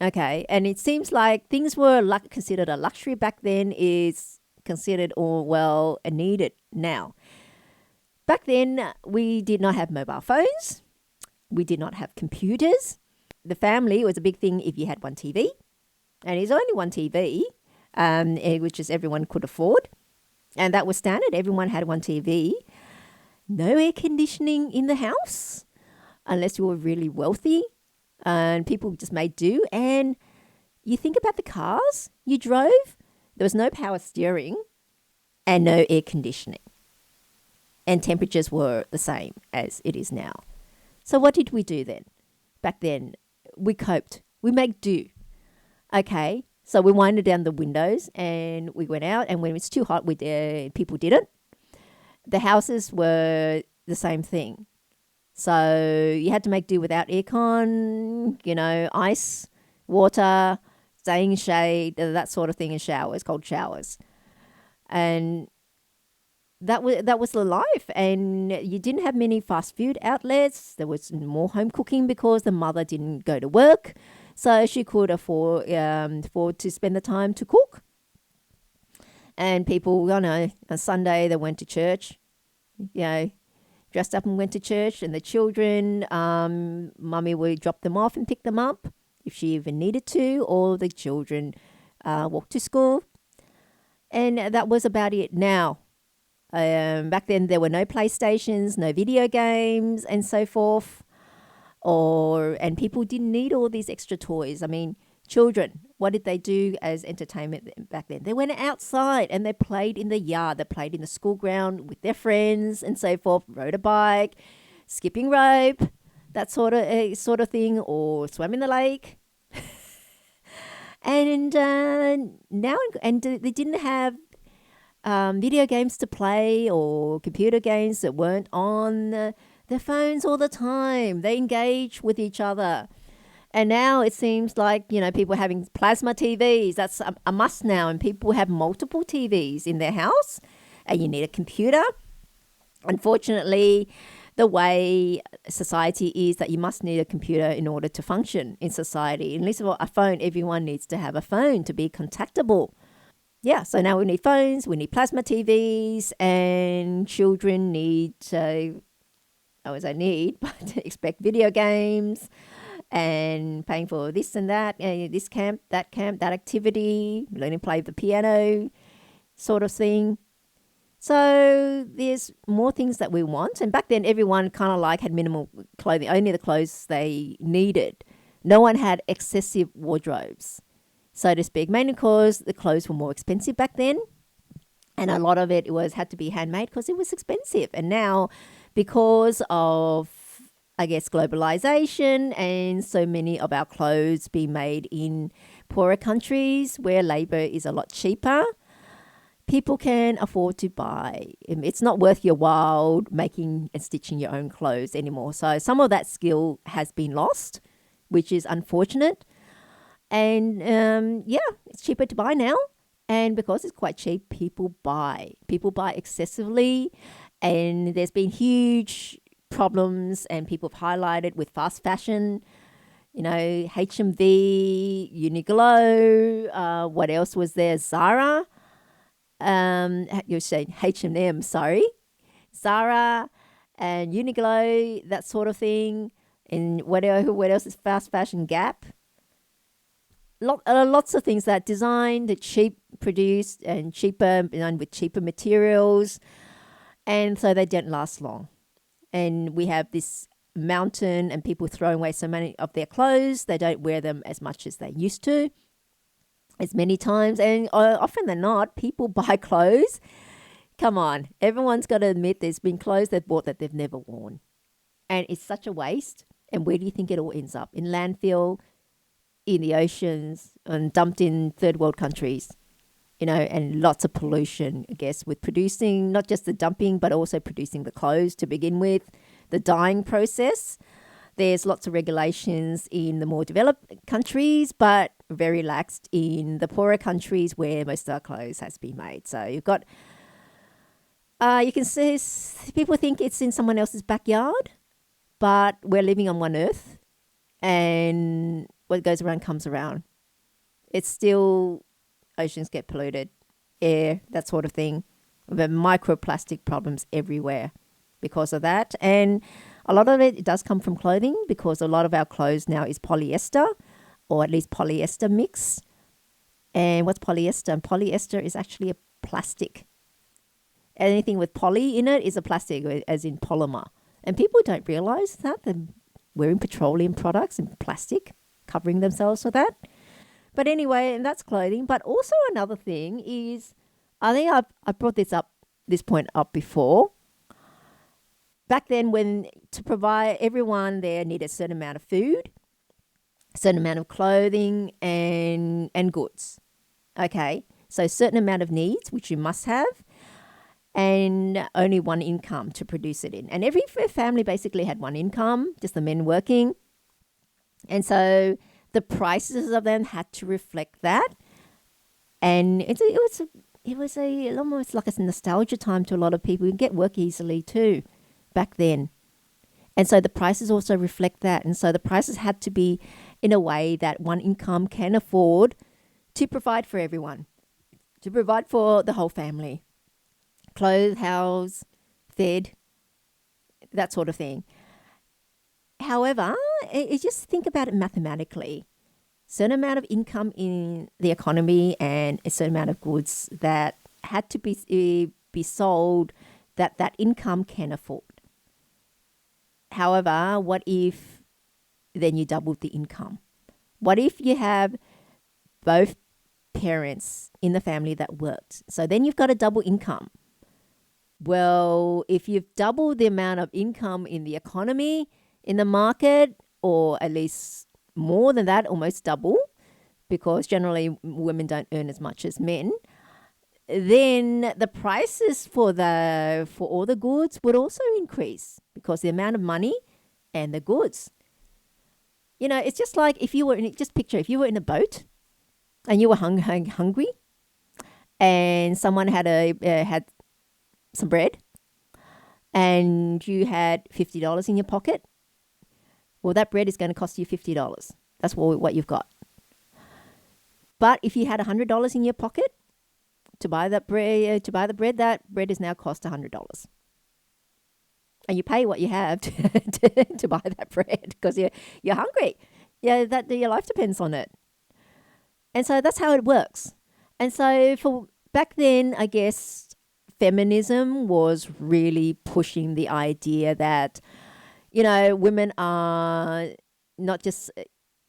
Okay, and it seems like things were considered a luxury back then is considered needed now. Back then, we did not have mobile phones. We did not have computers. The family was a big thing if you had one TV. And it's only one TV, which is everyone could afford. And that was standard. Everyone had one TV. No air conditioning in the house unless you were really wealthy. And people just made do. And you think about the cars you drove, there was no power steering and no air conditioning. And temperatures were the same as it is now. So what did we do then? Back then, we coped. We made do. Okay, so we winded down the windows and we went out. And when it was too hot, people didn't. The houses were the same thing. So you had to make do without aircon, ice, water, staying in shade, that sort of thing, in showers, cold showers. And that was the life. And you didn't have many fast food outlets. There was more home cooking because the mother didn't go to work. So she could afford to spend the time to cook. And people, on Sunday they went to church, dressed up and went to church. And the children, mummy would drop them off and pick them up if she even needed to. Or the children walked to school. And that was about it. Now, back then there were no PlayStations, no video games and so forth. And people didn't need all these extra toys. I mean, children, what did they do as entertainment back then? They went outside and they played in the yard. They played in the school ground with their friends and so forth, rode a bike, skipping rope, that sort of thing, or swam in the lake. And they didn't have video games to play or computer games that weren't on their phones all the time. They engage with each other. And now it seems like, people are having plasma TVs. That's a must now. And people have multiple TVs in their house. And you need a computer. Unfortunately, the way society is that you must need a computer in order to function in society. And at least a phone, everyone needs to have a phone to be contactable. Yeah, so now we need phones, we need plasma TVs, and children need but expect video games and paying for this and that, this camp, that activity, learning to play the piano sort of thing. So there's more things that we want. And back then, everyone kind of had minimal clothing, only the clothes they needed. No one had excessive wardrobes, so to speak, mainly because the clothes were more expensive back then. And a lot of it had to be handmade because it was expensive. And now, because of, I guess, globalization and so many of our clothes being made in poorer countries where labor is a lot cheaper, people can afford to buy. It's not worth your while making and stitching your own clothes anymore. So some of that skill has been lost, which is unfortunate. And it's cheaper to buy now. And because it's quite cheap, people buy. People buy excessively. And there's been huge problems, and people have highlighted with fast fashion, HMV, Uniqlo, what else was there? Zara. You're saying H&M, sorry. Zara and Uniqlo, that sort of thing. And what else is fast fashion? Gap. Lots of things that designed, cheap, produced, and cheaper, and with cheaper materials. And so they don't last long. And we have this mountain and people throwing away so many of their clothes. They don't wear them as much as they used to, as many times. And often than not, people buy clothes. Come on, everyone's got to admit there's been clothes they've bought that they've never worn. And it's such a waste. And where do you think it all ends up? In landfill, in the oceans, and dumped in third world countries. And lots of pollution, I guess, with producing, not just the dumping, but also producing the clothes to begin with, the dyeing process. There's lots of regulations in the more developed countries, but very laxed in the poorer countries where most of our clothes has been made. So you've got, you can see people think it's in someone else's backyard, but we're living on one earth, and what goes around comes around. It's still, oceans get polluted, air, that sort of thing. The microplastic problems everywhere. because of that. And a lot of it does come from clothing, because a lot of our clothes now is polyester, or at least polyester mix. And what's polyester? Polyester is actually a plastic. Anything with poly in it is a plastic, as in polymer. And people don't realize that. They're wearing petroleum products and plastic, covering themselves with that. But anyway, and that's clothing. But also another thing is, I think I brought this point up before. Back then, when to provide everyone there needed a certain amount of food, a certain amount of clothing, and goods. Okay, so a certain amount of needs, which you must have, and only one income to produce it in. And every family basically had one income, just the men working. And so the prices of them had to reflect that. And it was almost like a nostalgia time to a lot of people. You can get work easily too back then. And so the prices also reflect that. And so the prices had to be in a way that one income can afford to provide for everyone, to provide for the whole family. Clothed, housed, fed, that sort of thing. However, just think about it mathematically. Certain amount of income in the economy and a certain amount of goods that had to be sold that income can afford. However, what if then you doubled the income? What if you have both parents in the family that worked? So then you've got a double income. Well, if you've doubled the amount of income in the economy, in the market, or at least more than that, almost double, because generally women don't earn as much as men, then the prices for all the goods would also increase, because the amount of money and the goods. You know, it's just like if you were if you were in a boat and you were hungry, and someone had some bread, and you had $50 in your pocket. Well, that bread is going to cost you $50. That's what you've got. But if you had $100 in your pocket to buy that bread, that bread is now cost $100. And you pay what you have to buy that bread, because you're hungry. Yeah, that your life depends on it. And so that's how it works. And so for back then, I guess feminism was really pushing the idea that, you know, women are not just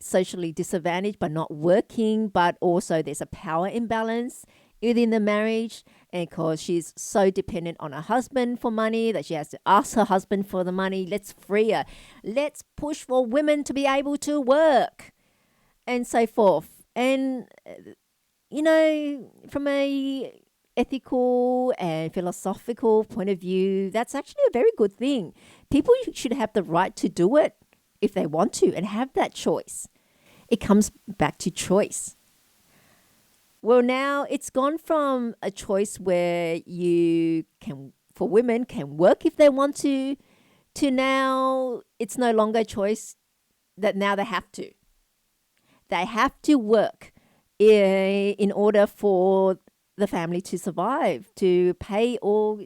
socially disadvantaged by not working, but also there's a power imbalance within the marriage. And because she's so dependent on her husband for money that she has to ask her husband for the money, let's free her. Let's push for women to be able to work, and so forth. And, you know, from a ethical and philosophical point of view, that's actually a very good thing. People should have the right to do it if they want to, and have that choice. It comes back to choice. Well, now it's gone from a choice where women can work if they want to now it's no longer a choice that now they have to. They have to work in order for the family to survive, to pay all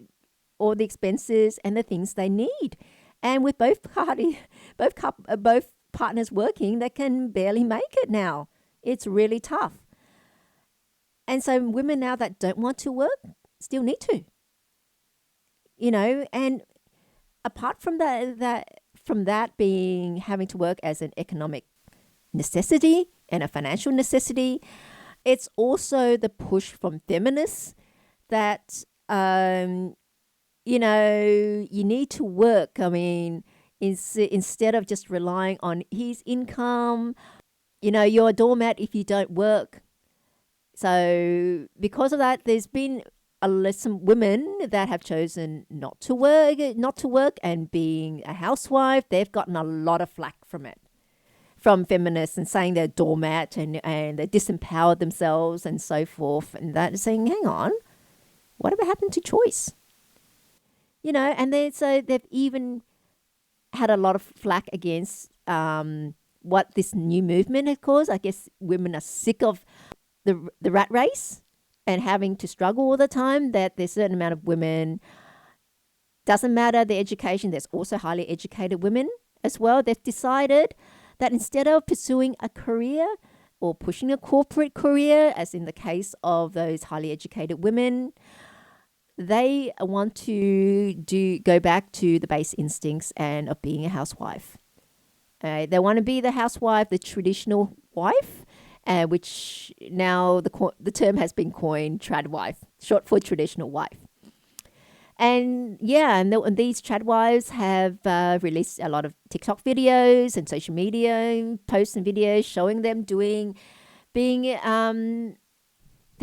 the expenses and the things they need. And with both partners working, they can barely make it now. It's really tough. And so women now that don't want to work still need to. You know, and apart from that being having to work as an economic necessity and a financial necessity, it's also the push from feminists that, you know, you need to work. I mean, instead of just relying on his income, you know, you're a doormat if you don't work. So because of that, there's been some women that have chosen not to work and being a housewife. They've gotten a lot of flack from it, from feminists, and saying they're doormat and they disempowered themselves and so forth. And that is saying, hang on, whatever happened to choice? You know, and they've even had a lot of flack against what this new movement has caused. I guess women are sick of the rat race and having to struggle all the time, that there's a certain amount of women Doesn't matter the education, there's also highly educated women as well. They've decided that instead of pursuing a career or pushing a corporate career, as in the case of those highly educated women, they want to go back to the base instincts and of being a housewife. They want to be the housewife, the traditional wife, which now the term has been coined trad wife, short for traditional wife. And yeah, and these trad wives have released a lot of TikTok videos and social media posts and videos showing them being the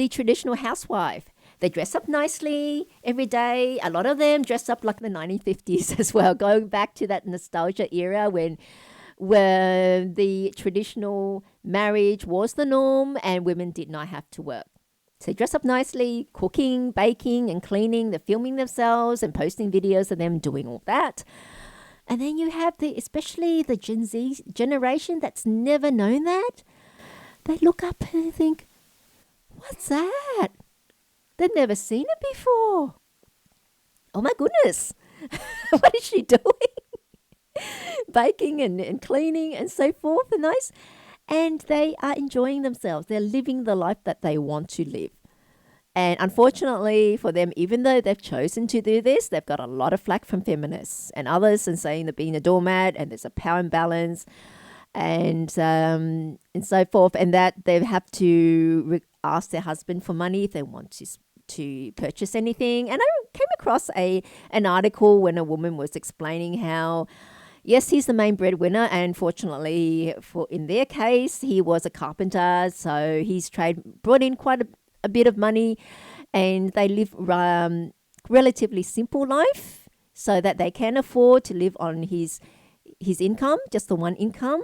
traditional housewife. They dress up nicely every day. A lot of them dress up like the 1950s as well, going back to that nostalgia era when the traditional marriage was the norm and women did not have to work. So they dress up nicely, cooking, baking, and cleaning. They're filming themselves and posting videos of them doing all that. And then you have especially the Gen Z generation that's never known that. They look up and they think, what's that? They've never seen it before. Oh my goodness. What is she doing? Baking and cleaning and so forth and nice. And they are enjoying themselves. They're living the life that they want to live. And unfortunately for them, even though they've chosen to do this, they've got a lot of flack from feminists and others and saying they're being a doormat and there's a power imbalance and so forth. And that they have to ask their husband for money if they want to purchase anything. And I came across an article when a woman was explaining how, yes, he's the main breadwinner, and fortunately, in their case, he was a carpenter, so his trade brought in quite a bit of money, and they live relatively simple life, so that they can afford to live on his income, just the one income.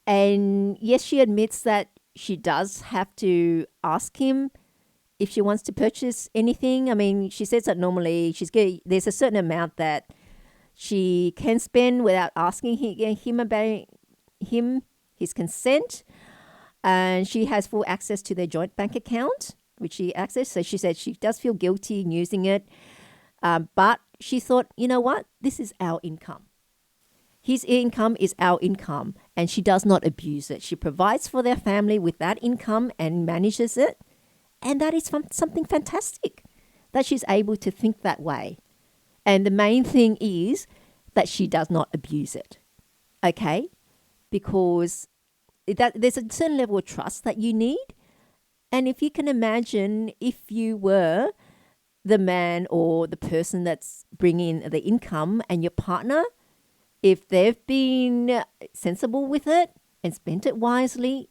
And yes, she admits that she does have to ask him if she wants to purchase anything. I mean, she says that normally there's a certain amount that she can spend without asking him about his consent. And she has full access to their joint bank account, which she accessed. So she said she does feel guilty in using it. But she thought, you know what? This is our income. His income is our income. And she does not abuse it. She provides for their family with that income and manages it. And that is something fantastic, that she's able to think that way. And the main thing is that she does not abuse it, okay? Because there's a certain level of trust that you need. And if you can imagine, if you were the man or the person that's bringing the income and your partner, if they've been sensible with it and spent it wisely,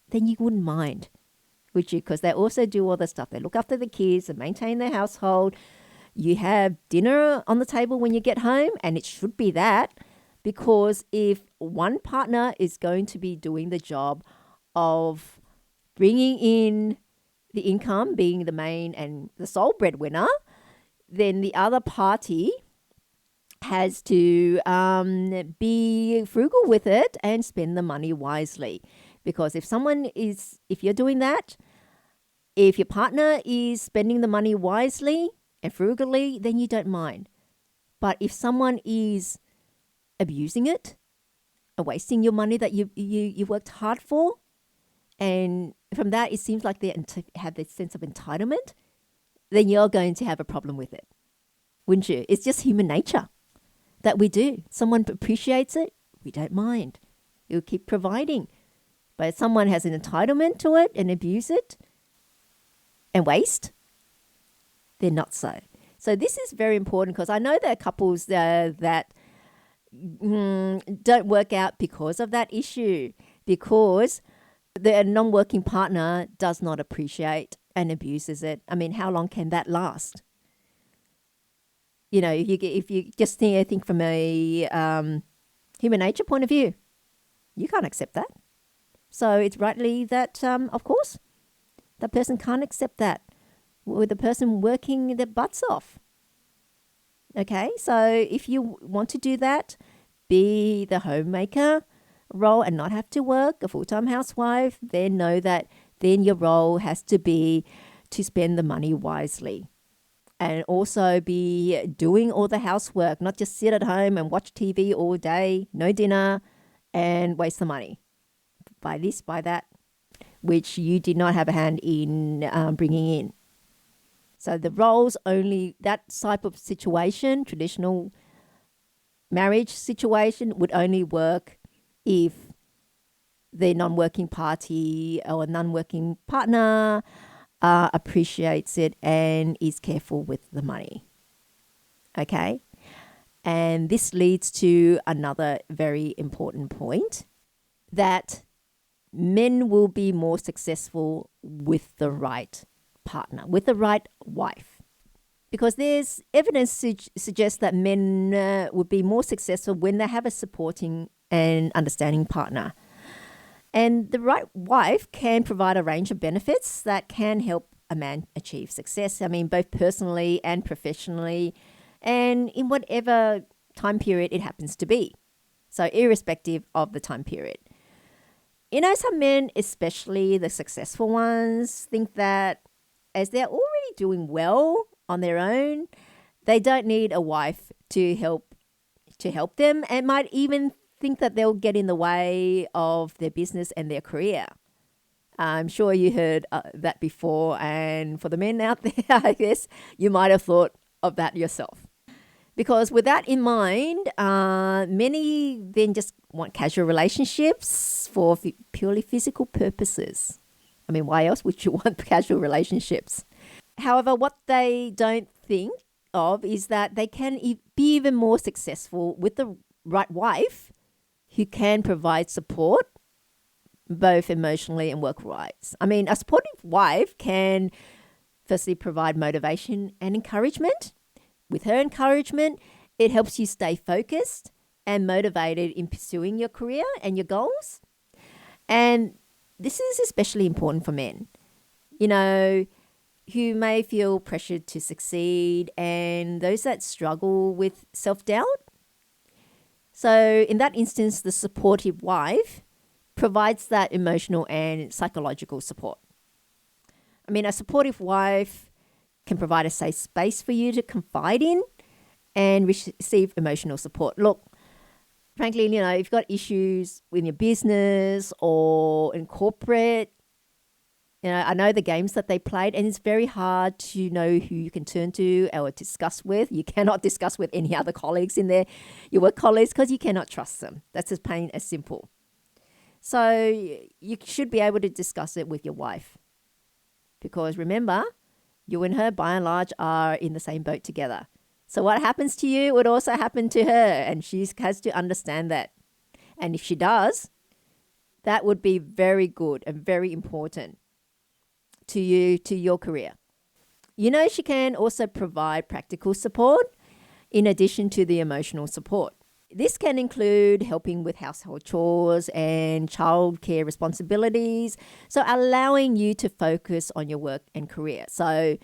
then you wouldn't mind, would you? Because they also do all the stuff. They look after the kids and maintain their household. You have dinner on the table when you get home, and it should be that, because if one partner is going to be doing the job of bringing in the income, being the main and the sole breadwinner, then the other party has to be frugal with it and spend the money wisely. Because if you're doing that, if your partner is spending the money wisely and frugally, then you don't mind. But if someone is abusing it, or wasting your money that you worked hard for, and from that it seems like they have this sense of entitlement, then you're going to have a problem with it, wouldn't you? It's just human nature that we do. Someone appreciates it, we don't mind. You'll keep providing. But if someone has an entitlement to it and abuse it and waste, they're not so. So this is very important, because I know there are couples that don't work out because of that issue, because the non-working partner does not appreciate and abuses it. I mean, how long can that last? You know, if you just think from a human nature point of view, you can't accept that. So it's rightly that, of course, that person can't accept that with the person working their butts off. Okay, so if you want to do that, be the homemaker role and not have to work, a full-time housewife, then know that then your role has to be to spend the money wisely. and also be doing all the housework, not just sit at home and watch TV all day, no dinner, and waste the money. Buy this, buy that, which you did not have a hand in bringing in. So the roles only, that type of situation, traditional marriage situation, would only work if the non-working party or non-working partner appreciates it and is careful with the money. Okay? And this leads to another very important point, that men will be more successful with the right partner, with the right wife. Because there's evidence suggests that men would be more successful when they have a supporting and understanding partner. And the right wife can provide a range of benefits that can help a man achieve success. I mean, both personally and professionally, and in whatever time period it happens to be. So irrespective of the time period. You know, some men, especially the successful ones, think that as they're already doing well on their own, they don't need a wife to help them, and might even think that they'll get in the way of their business and their career. I'm sure you heard that before, and for the men out there, I guess you might have thought of that yourself. Because with that in mind, many then just want casual relationships for purely physical purposes. I mean, why else would you want casual relationships? However, what they don't think of is that they can be even more successful with the right wife who can provide support, both emotionally and work-wise. I mean, a supportive wife can firstly provide motivation and encouragement. With her encouragement, it helps you stay focused and motivated in pursuing your career and your goals. And this is especially important for men, you know, who may feel pressured to succeed, and those that struggle with self-doubt. So in that instance, the supportive wife provides that emotional and psychological support. I mean, a supportive wife can provide a safe space for you to confide in and receive emotional support. Look, frankly, you know, if you've got issues with your business or in corporate, you know, I know the games that they played, and it's very hard to know who you can turn to or discuss with. You cannot discuss with any other colleagues in there, your work colleagues, because you cannot trust them. That's as plain as simple. So you should be able to discuss it with your wife, because remember, you and her, by and large, are in the same boat together. So what happens to you would also happen to her, and she has to understand that. And if she does, that would be very good and very important to you, to your career. You know, she can also provide practical support in addition to the emotional support. This can include helping with household chores and childcare responsibilities, so allowing you to focus on your work and career. So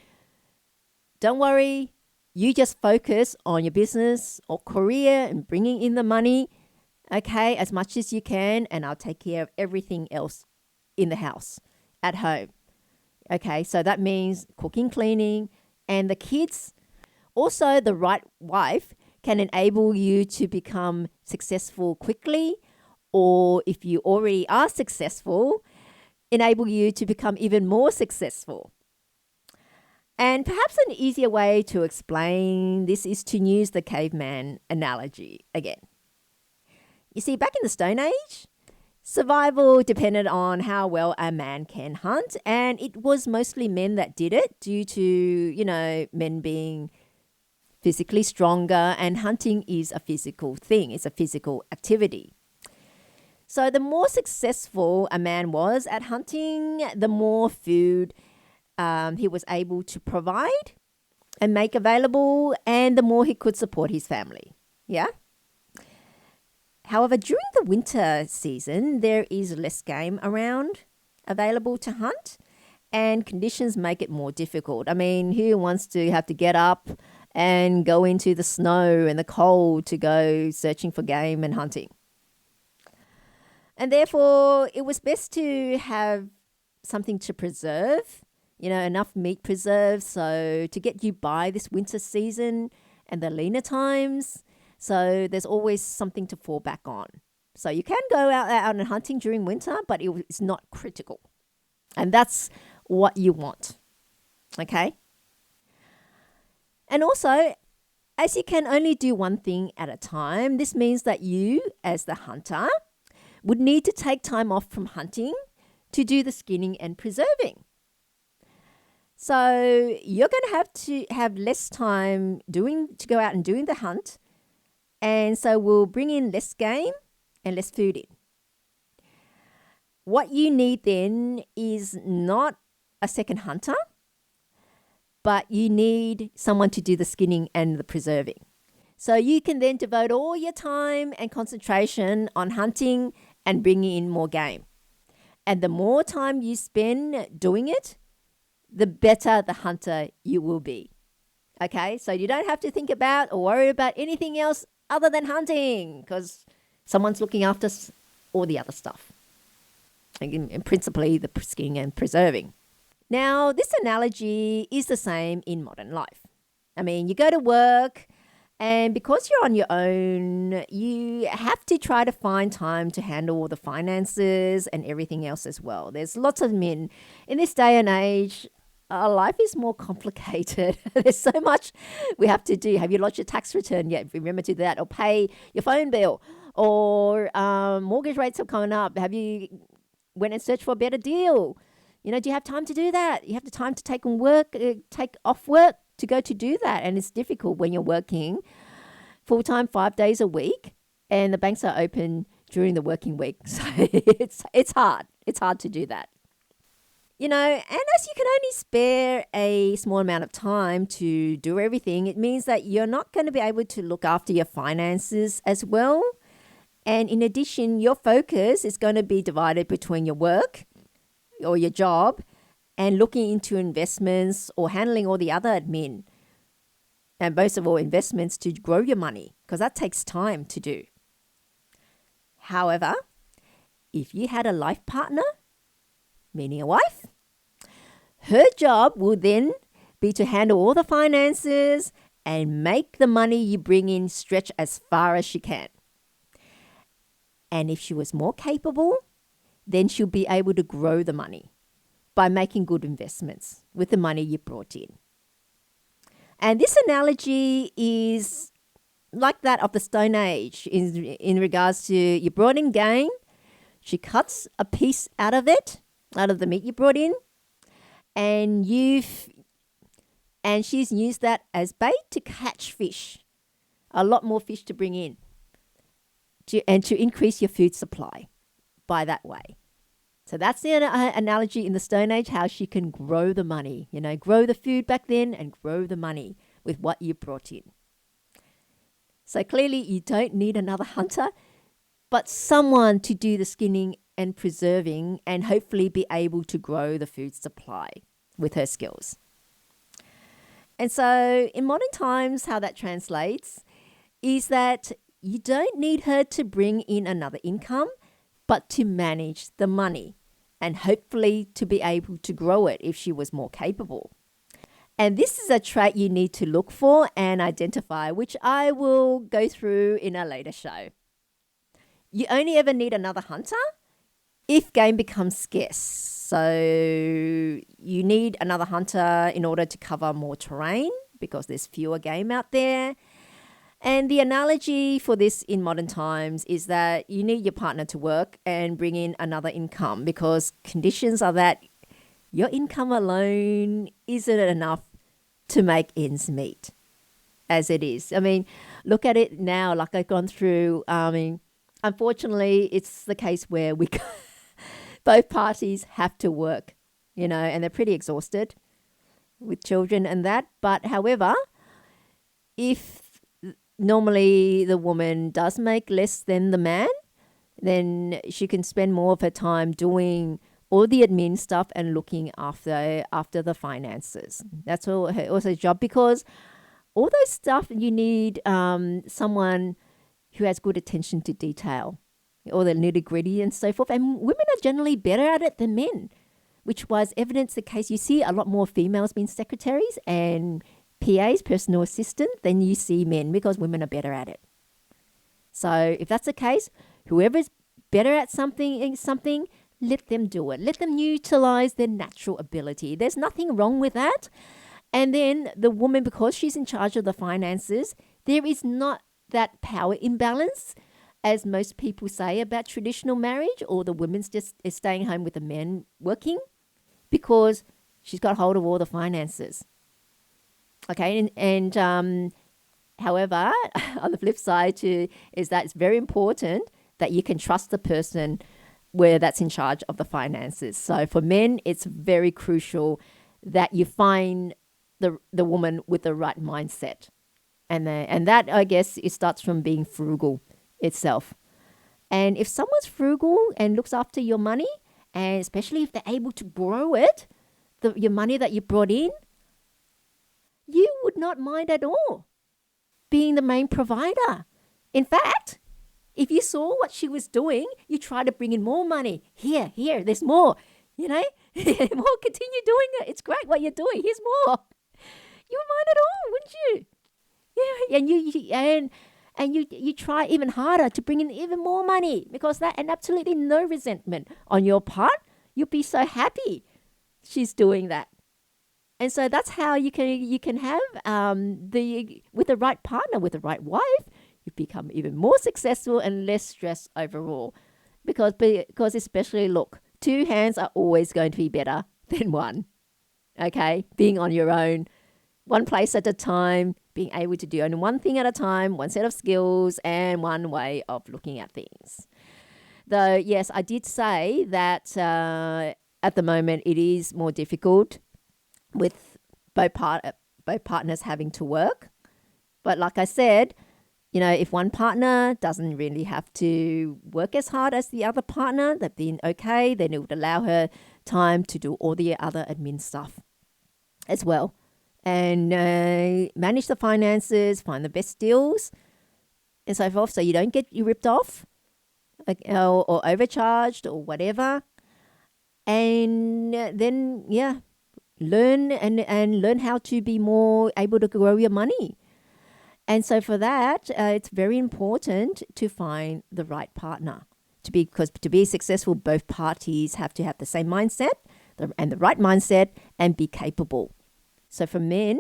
don't worry, you just focus on your business or career and bringing in the money, okay, as much as you can, and I'll take care of everything else in the house, at home. Okay, so that means cooking, cleaning, and the kids. Also, the right wife can enable you to become successful quickly, or if you already are successful, enable you to become even more successful. And perhaps an easier way to explain this is to use the caveman analogy again. You see, back in the Stone Age, survival depended on how well a man can hunt, and it was mostly men that did it due to, you know, men being physically stronger, and hunting is a physical thing. It's a physical activity. So the more successful a man was at hunting, the more food he was able to provide and make available, and the more he could support his family. Yeah? However, during the winter season, there is less game around available to hunt, and conditions make it more difficult. I mean, who wants to have to get up and go into the snow and the cold to go searching for game and hunting? And therefore, it was best to have something to preserve enough meat preserves so to get you by this winter season and the leaner times. So there's always something to fall back on. So you can go out and hunting during winter, but it's not critical. And that's what you want. Okay? And also, as you can only do one thing at a time, this means that you, as the hunter, would need to take time off from hunting to do the skinning and preserving. So you're going to have less time to go out and doing the hunt, and so we'll bring in less game and less food in. What you need then is not a second hunter, but you need someone to do the skinning and the preserving. So you can then devote all your time and concentration on hunting and bringing in more game. And the more time you spend doing it, the better the hunter you will be. Okay, so you don't have to think about or worry about anything else other than hunting, because someone's looking after all the other stuff, and principally the skinning and preserving. Now, this analogy is the same in modern life. I mean, you go to work, and because you're on your own, you have to try to find time to handle all the finances and everything else as well. There's lots of men in this day and age. Our life is more complicated. There's so much we have to do. Have you lodged your tax return yet? Remember to do that, or pay your phone bill, or mortgage rates have gone up. Have you went and searched for a better deal? Do you have time to do that? You have the time to take off work to go to do that. And it's difficult when you're working full-time 5 days a week and the banks are open during the working week. So it's hard. It's hard to do that. And as you can only spare a small amount of time to do everything, it means that you're not going to be able to look after your finances as well. And in addition, your focus is going to be divided between your work or your job and looking into investments or handling all the other admin. And most of all, investments to grow your money, because that takes time to do. However, if you had a life partner, meaning a wife, her job will then be to handle all the finances and make the money you bring in stretch as far as she can. And if she was more capable, then she'll be able to grow the money by making good investments with the money you brought in. And this analogy is like that of the Stone Age in regards to you brought in game, she cuts a piece out of it, out of the meat you brought in, and she's used that as bait to catch fish, a lot more fish to bring in, and to increase your food supply by that way. So that's the analogy in the Stone Age, how she can grow the money, grow the food back then and grow the money with what you brought in. So clearly you don't need another hunter, but someone to do the skinning and preserving and hopefully be able to grow the food supply with her skills. And so in modern times, how that translates is that you don't need her to bring in another income, but to manage the money and hopefully to be able to grow it if she was more capable. And this is a trait you need to look for and identify, which I will go through in a later show. You only ever need another hunter if game becomes scarce. So you need another hunter in order to cover more terrain because there's fewer game out there. And the analogy for this in modern times is that you need your partner to work and bring in another income, because conditions are that your income alone isn't enough to make ends meet as it is. I mean, look at it now, like I've gone through. Unfortunately, it's the case where both parties have to work, and they're pretty exhausted with children and that. But however, if normally the woman does make less than the man, then she can spend more of her time doing all the admin stuff and looking after the finances. That's all her job, because all those stuff you need someone who has good attention to detail, all the nitty gritty and so forth. And women are generally better at it than men. which was evidence the case. You see a lot more females being secretaries and PAs, personal assistant, than you see men, because women are better at it. So if that's the case, whoever's better at something, let them do it. Let them utilize their natural ability. There's nothing wrong with that. And then the woman, because she's in charge of the finances, there is not that power imbalance, as most people say about traditional marriage, or the woman's just is staying home with the men working, because she's got hold of all the finances. Okay, and however, on the flip side too, is that it's very important that you can trust the person where that's in charge of the finances. So for men, it's very crucial that you find the woman with the right mindset. And that, I guess, it starts from being frugal itself. And if someone's frugal and looks after your money, and especially if they're able to grow it, your money that you brought in, you would not mind at all being the main provider. In fact, if you saw what she was doing, you try to bring in more money. Here, there's more. More, continue doing it. It's great what you're doing. Here's more. You wouldn't mind at all, wouldn't you? Yeah, and you try even harder to bring in even more money, because that, and absolutely no resentment on your part. You'll be so happy she's doing that. And so that's how you can have with the right partner, with the right wife, you become even more successful and less stressed overall. Because especially, look, two hands are always going to be better than one. Okay, being on your own, one place at a time, being able to do only one thing at a time, one set of skills, and one way of looking at things. Though, yes, I did say that at the moment it is more difficult with both partners having to work. But like I said, if one partner doesn't really have to work as hard as the other partner, that being okay, then it would allow her time to do all the other admin stuff as well. And manage the finances, find the best deals, and so forth, so you don't get you ripped off or overcharged or whatever. And then, learn and learn how to be more able to grow your money. And so for that, it's very important to find the right partner. Because to be successful, both parties have to have the same mindset and the right mindset and be capable. So for men,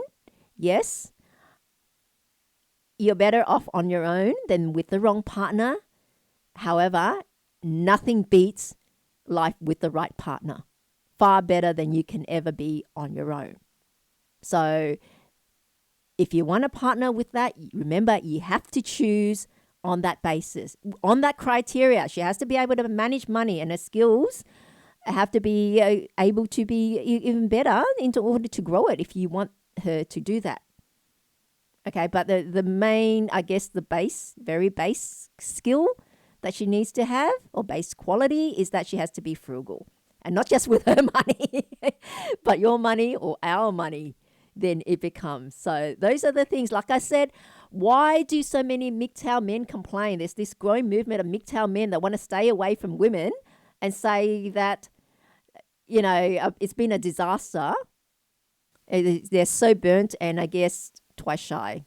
yes, you're better off on your own than with the wrong partner. However, nothing beats life with the right partner. Far better than you can ever be on your own. So if you want to partner with that, remember, you have to choose on that basis, on that criteria. She has to be able to manage money, and her skills have to be able to be even better in order to grow it if you want her to do that. Okay, but the main, I guess, very base skill that she needs to have, or base quality, is that she has to be frugal. And not just with her money, but your money or our money, then it becomes. So those are the things. Like I said, why do so many MGTOW men complain? There's this growing movement of MGTOW men that want to stay away from women and say that, it's been a disaster. They're so burnt, and I guess twice shy.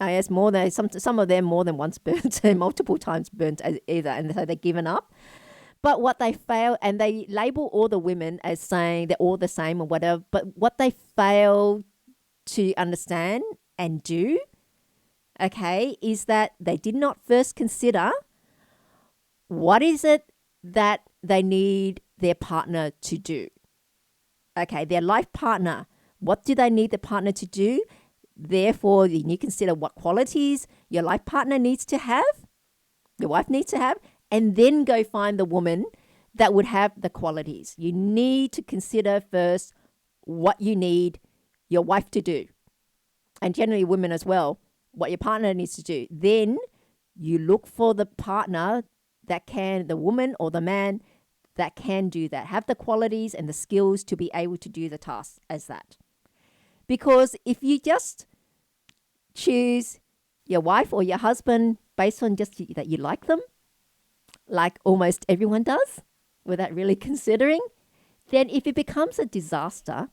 I guess more than some of them more than once burnt, multiple times burnt either, and so they've given up. But what they fail, and they label all the women as saying they're all the same or whatever, but what they fail to understand and do, okay, is that they did not first consider what is it that they need their partner to do. Okay, their life partner, what do they need the partner to do? Therefore, you consider what qualities your life partner needs to have, your wife needs to have, and then go find the woman that would have the qualities. You need to consider first what you need your wife to do. And generally women as well, what your partner needs to do. Then you look for the partner the woman or the man that can do that, have the qualities and the skills to be able to do the task as that. Because if you just choose your wife or your husband based on just that you like them, like almost everyone does, without really considering, then if it becomes a disaster,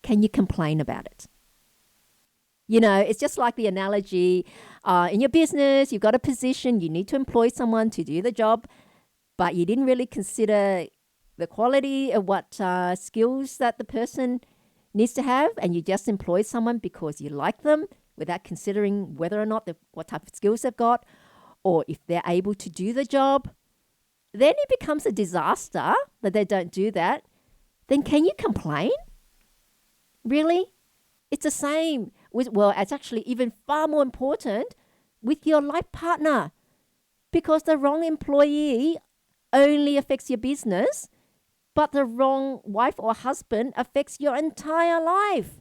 can you complain about it? You know, it's just like the analogy in your business, you've got a position, you need to employ someone to do the job, but you didn't really consider the quality of what skills that the person needs to have, and you just employ someone because you like them without considering whether or not what type of skills they've got or if they're able to do the job. Then it becomes a disaster that they don't do that. Then can you complain? Really? It's the same with, well, it's actually even far more important with your life partner, because the wrong employee only affects your business, but the wrong wife or husband affects your entire life.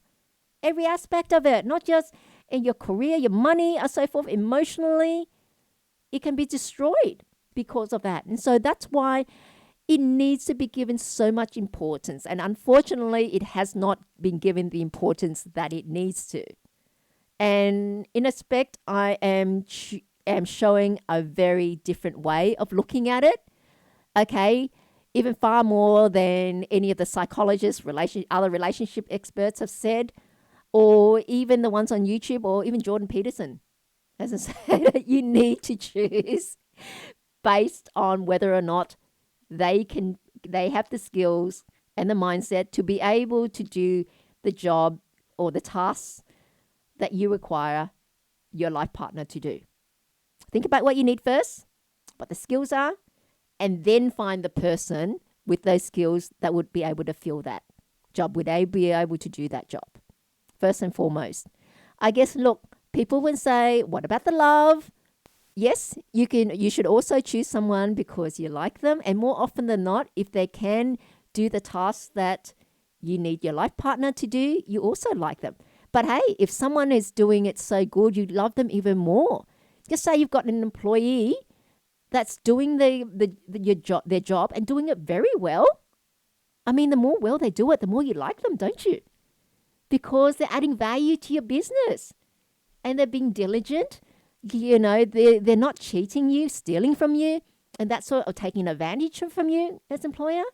Every aspect of it, not just in your career, your money, and so forth, emotionally, it can be destroyed because of that. And so that's why it needs to be given so much importance. And unfortunately, it has not been given the importance that it needs to. And in aspect, I am showing a very different way of looking at it. Okay, even far more than any of the psychologists, other relationship experts have said, or even the ones on YouTube, or even Jordan Peterson. As I said, you need to choose based on whether or not they have the skills and the mindset to be able to do the job or the tasks that you require your life partner to do. Think about what you need first, what the skills are, and then find the person with those skills that would be able to fill that job. Would they be able to do that job? First and foremost. I guess, look, people would say, what about the love? Yes, you should also choose someone because you like them. And more often than not, if they can do the tasks that you need your life partner to do, you also like them. But hey, if someone is doing it so good, you love them even more. Just say you've got an employee that's doing their job and doing it very well. I mean, the more well they do it, the more you like them, don't you? Because they're adding value to your business and they're being diligent. You know, they're not cheating you, stealing from you, and that sort of taking advantage from you as employer.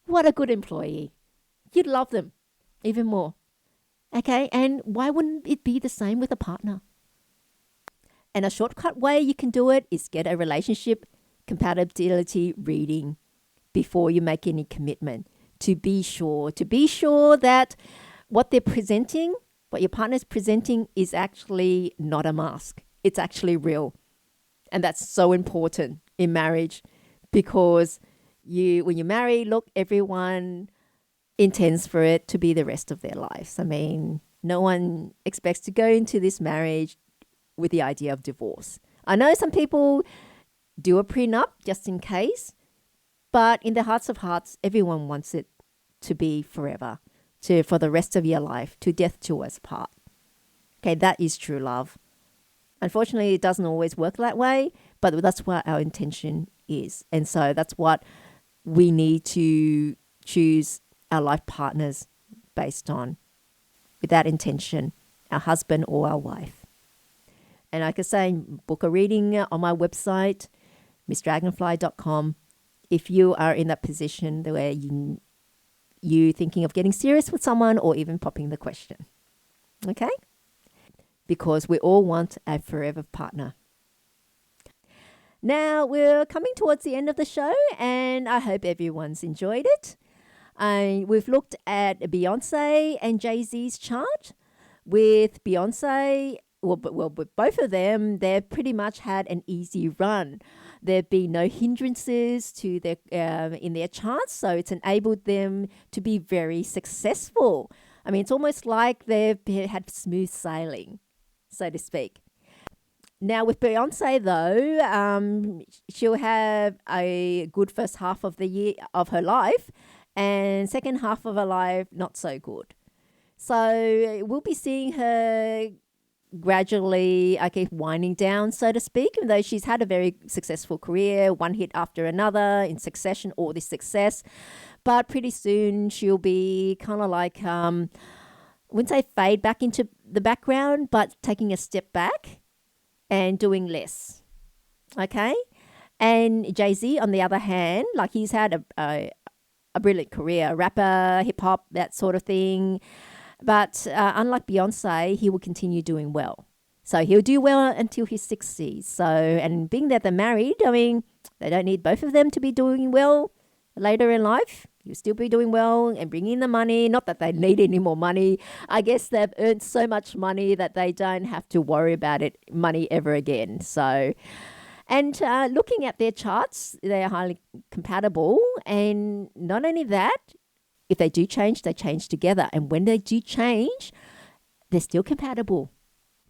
What a good employee. You'd love them even more. Okay, and why wouldn't it be the same with a partner? And a shortcut way you can do it is get a relationship compatibility reading before you make any commitment, to be sure that what they're presenting, what your partner's presenting, is actually not a mask. It's actually real. And that's so important in marriage, because when you marry, look, everyone intends for it to be the rest of their lives. I mean, no one expects to go into this marriage with the idea of divorce. I know some people do a prenup just in case, but in the hearts of hearts, everyone wants it to be forever, for the rest of your life, to death do us part. Okay, that is true love. Unfortunately, it doesn't always work that way, but that's what our intention is. And so that's what we need to choose our life partners based on, with that intention, our husband or our wife. And like I say, book a reading on my website, missdragonfly.com, if you are in that position where you thinking of getting serious with someone or even popping the question. Okay? Because we all want a forever partner. Now, we're coming towards the end of the show, and I hope everyone's enjoyed it. We've looked at Beyonce and Jay-Z's chart. With Beyonce, with both of them, they've pretty much had an easy run. There have been no hindrances to their in their charts, so it's enabled them to be very successful. I mean, it's almost like they've had smooth sailing, so to speak. Now, with Beyonce, though, she'll have a good first half of the year of her life, and second half of her life, not so good. So we'll be seeing her gradually, winding down, so to speak, even though she's had a very successful career, one hit after another in succession, all this success. But pretty soon she'll be kind of like, I wouldn't say fade back into the background, but taking a step back and doing less. Okay? And Jay-Z, on the other hand, like he's had a a brilliant career, rapper, hip hop, that sort of thing. But unlike Beyonce, he will continue doing well. So he'll do well until his 60s. So, and being that they're married, I mean, they don't need both of them to be doing well later in life. You'll still be doing well and bringing in the money. Not that they need any more money. I guess they've earned so much money that they don't have to worry about money ever again. So, and looking at their charts, they're highly compatible. And not only that, if they do change, they change together. And when they do change, they're still compatible.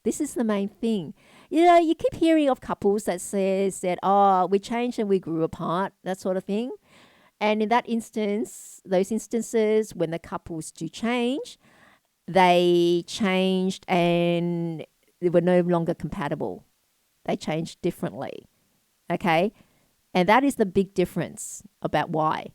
This is the main thing. You keep hearing of couples that says that, oh, we changed and we grew apart, that sort of thing. And in that instance, those instances when the couples do change, they changed and they were no longer compatible. They changed differently. Okay? And that is the big difference about why.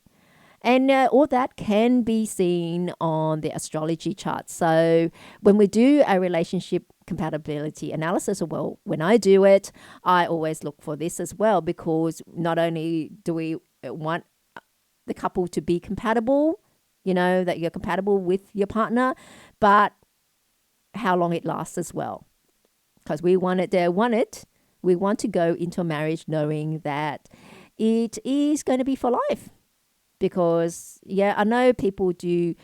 And all that can be seen on the astrology chart. So when we do a relationship compatibility analysis, well, when I do it, I always look for this as well, because not only do we want the couple to be compatible, that you're compatible with your partner, but how long it lasts as well. Because we want to go into a marriage knowing that it is going to be for life. Because, I know people do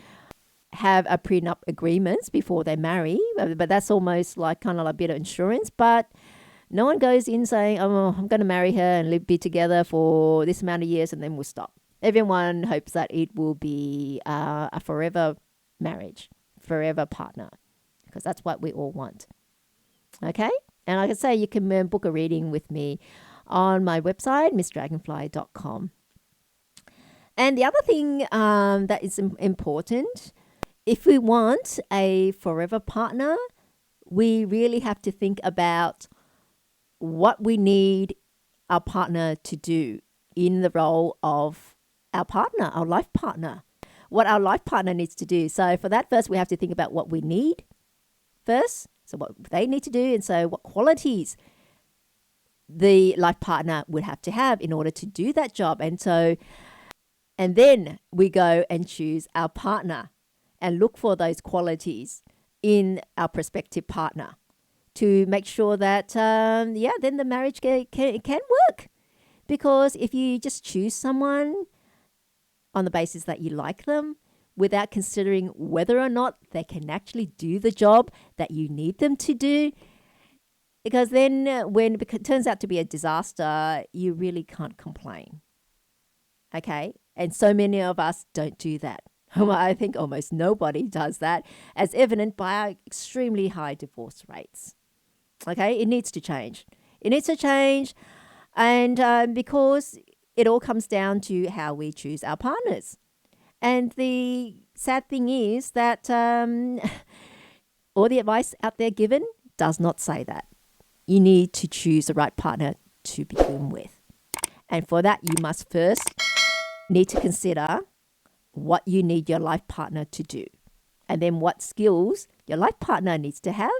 have a prenup agreements before they marry, but that's almost like kind of like a bit of insurance. But no one goes in saying, oh, I'm going to marry her and be together for this amount of years and then we'll stop. Everyone hopes that it will be a forever marriage, forever partner, because that's what we all want. Okay? And like I say, you can book a reading with me on my website, missdragonfly.com. And the other thing that is important, if we want a forever partner, we really have to think about what we need our partner to do in the role of our partner, our life partner, what our life partner needs to do. So for that, first, we have to think about what we need first, so what they need to do, and so what qualities the life partner would have to have in order to do that job. And then we go and choose our partner and look for those qualities in our prospective partner to make sure that, then the marriage can work. Because if you just choose someone on the basis that you like them without considering whether or not they can actually do the job that you need them to do, because then when it turns out to be a disaster, you really can't complain. Okay? And so many of us don't do that. I think almost nobody does that, as evident by our extremely high divorce rates. Okay? It needs to change. It needs to change, and because it all comes down to how we choose our partners. And the sad thing is that all the advice out there given does not say that. You need to choose the right partner to begin with. And for that, you must first need to consider what you need your life partner to do, and then what skills your life partner needs to have,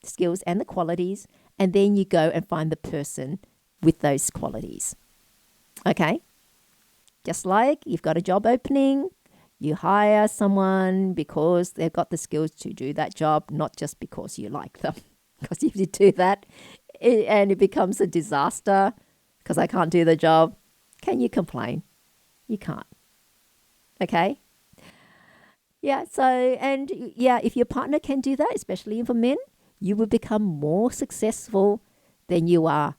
the skills and the qualities, and then you go and find the person with those qualities. Okay? Just like you've got a job opening, you hire someone because they've got the skills to do that job, not just because you like them. Because if you do that and it becomes a disaster because I can't do the job, can you complain? You can't. Okay? Yeah, if your partner can do that, especially for men, you will become more successful than you are.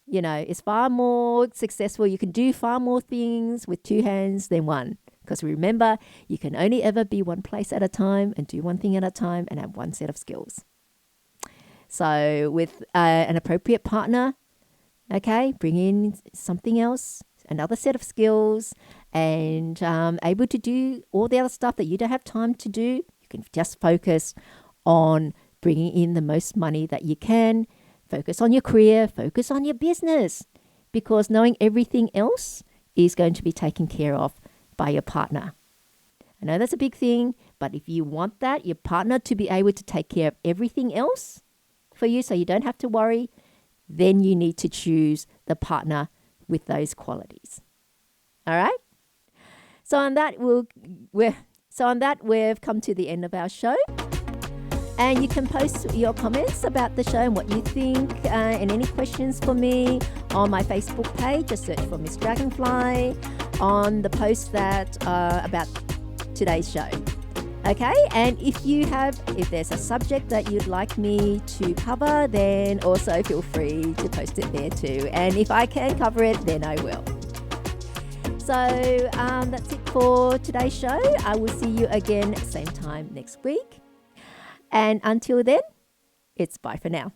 It's far more successful. You can do far more things with two hands than one. Because remember, you can only ever be one place at a time and do one thing at a time and have one set of skills. So with an appropriate partner, okay, bring in something else, another set of skills, and able to do all the other stuff that you don't have time to do. You can just focus on bringing in the most money that you can. Focus on your career, focus on your business, because knowing everything else is going to be taken care of by your partner. I know that's a big thing, but if you want that, your partner to be able to take care of everything else for you so you don't have to worry, then you need to choose the partner with those qualities. All right? So on that, we've come to the end of our show. And you can post your comments about the show and what you think, and any questions for me on my Facebook page. Just search for Miss Dragonfly on the post that about today's show. Okay, and if there's a subject that you'd like me to cover, then also feel free to post it there too. And if I can cover it, then I will. So that's it for today's show. I will see you again same time next week. And until then, it's bye for now.